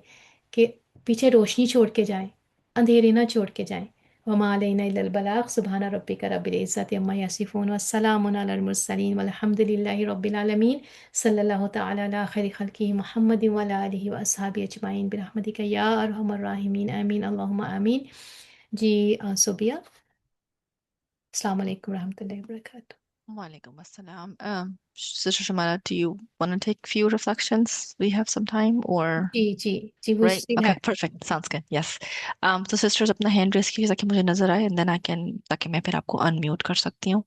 A: کہ پیچھے روشنی چھوڑ کے جائیں، اندھیرے نہ چھوڑ کے جائیں. وما علینا الا البلاغ. سبحان ربک رب العزت عما یصفون والسلام علی المرسلین والحمد للہ رب العالمین. صلی اللہ تعالی علی خیر خلقہ محمد وعلی آلہ واصحابہ اجمعین برحمتک یا ارحم الراحمین آمین اللہم آمین. جی صوبیہ، السلام علیکم ورحمۃ اللہ وبرکاتہ.
C: Walaikum assalam. Sister Shamala, do you want to take few reflections? We have some time, or
A: جی جی جی وہ
C: right?
A: اسٹل ہے.
C: Okay, perfect. Sounds good. Yes. So sisters, اپنا hand raise کیجیے تاکہ مجھے نظر آئے, and then I can تاکہ میں پھر آپ کو unmute کر سکتی ہوں.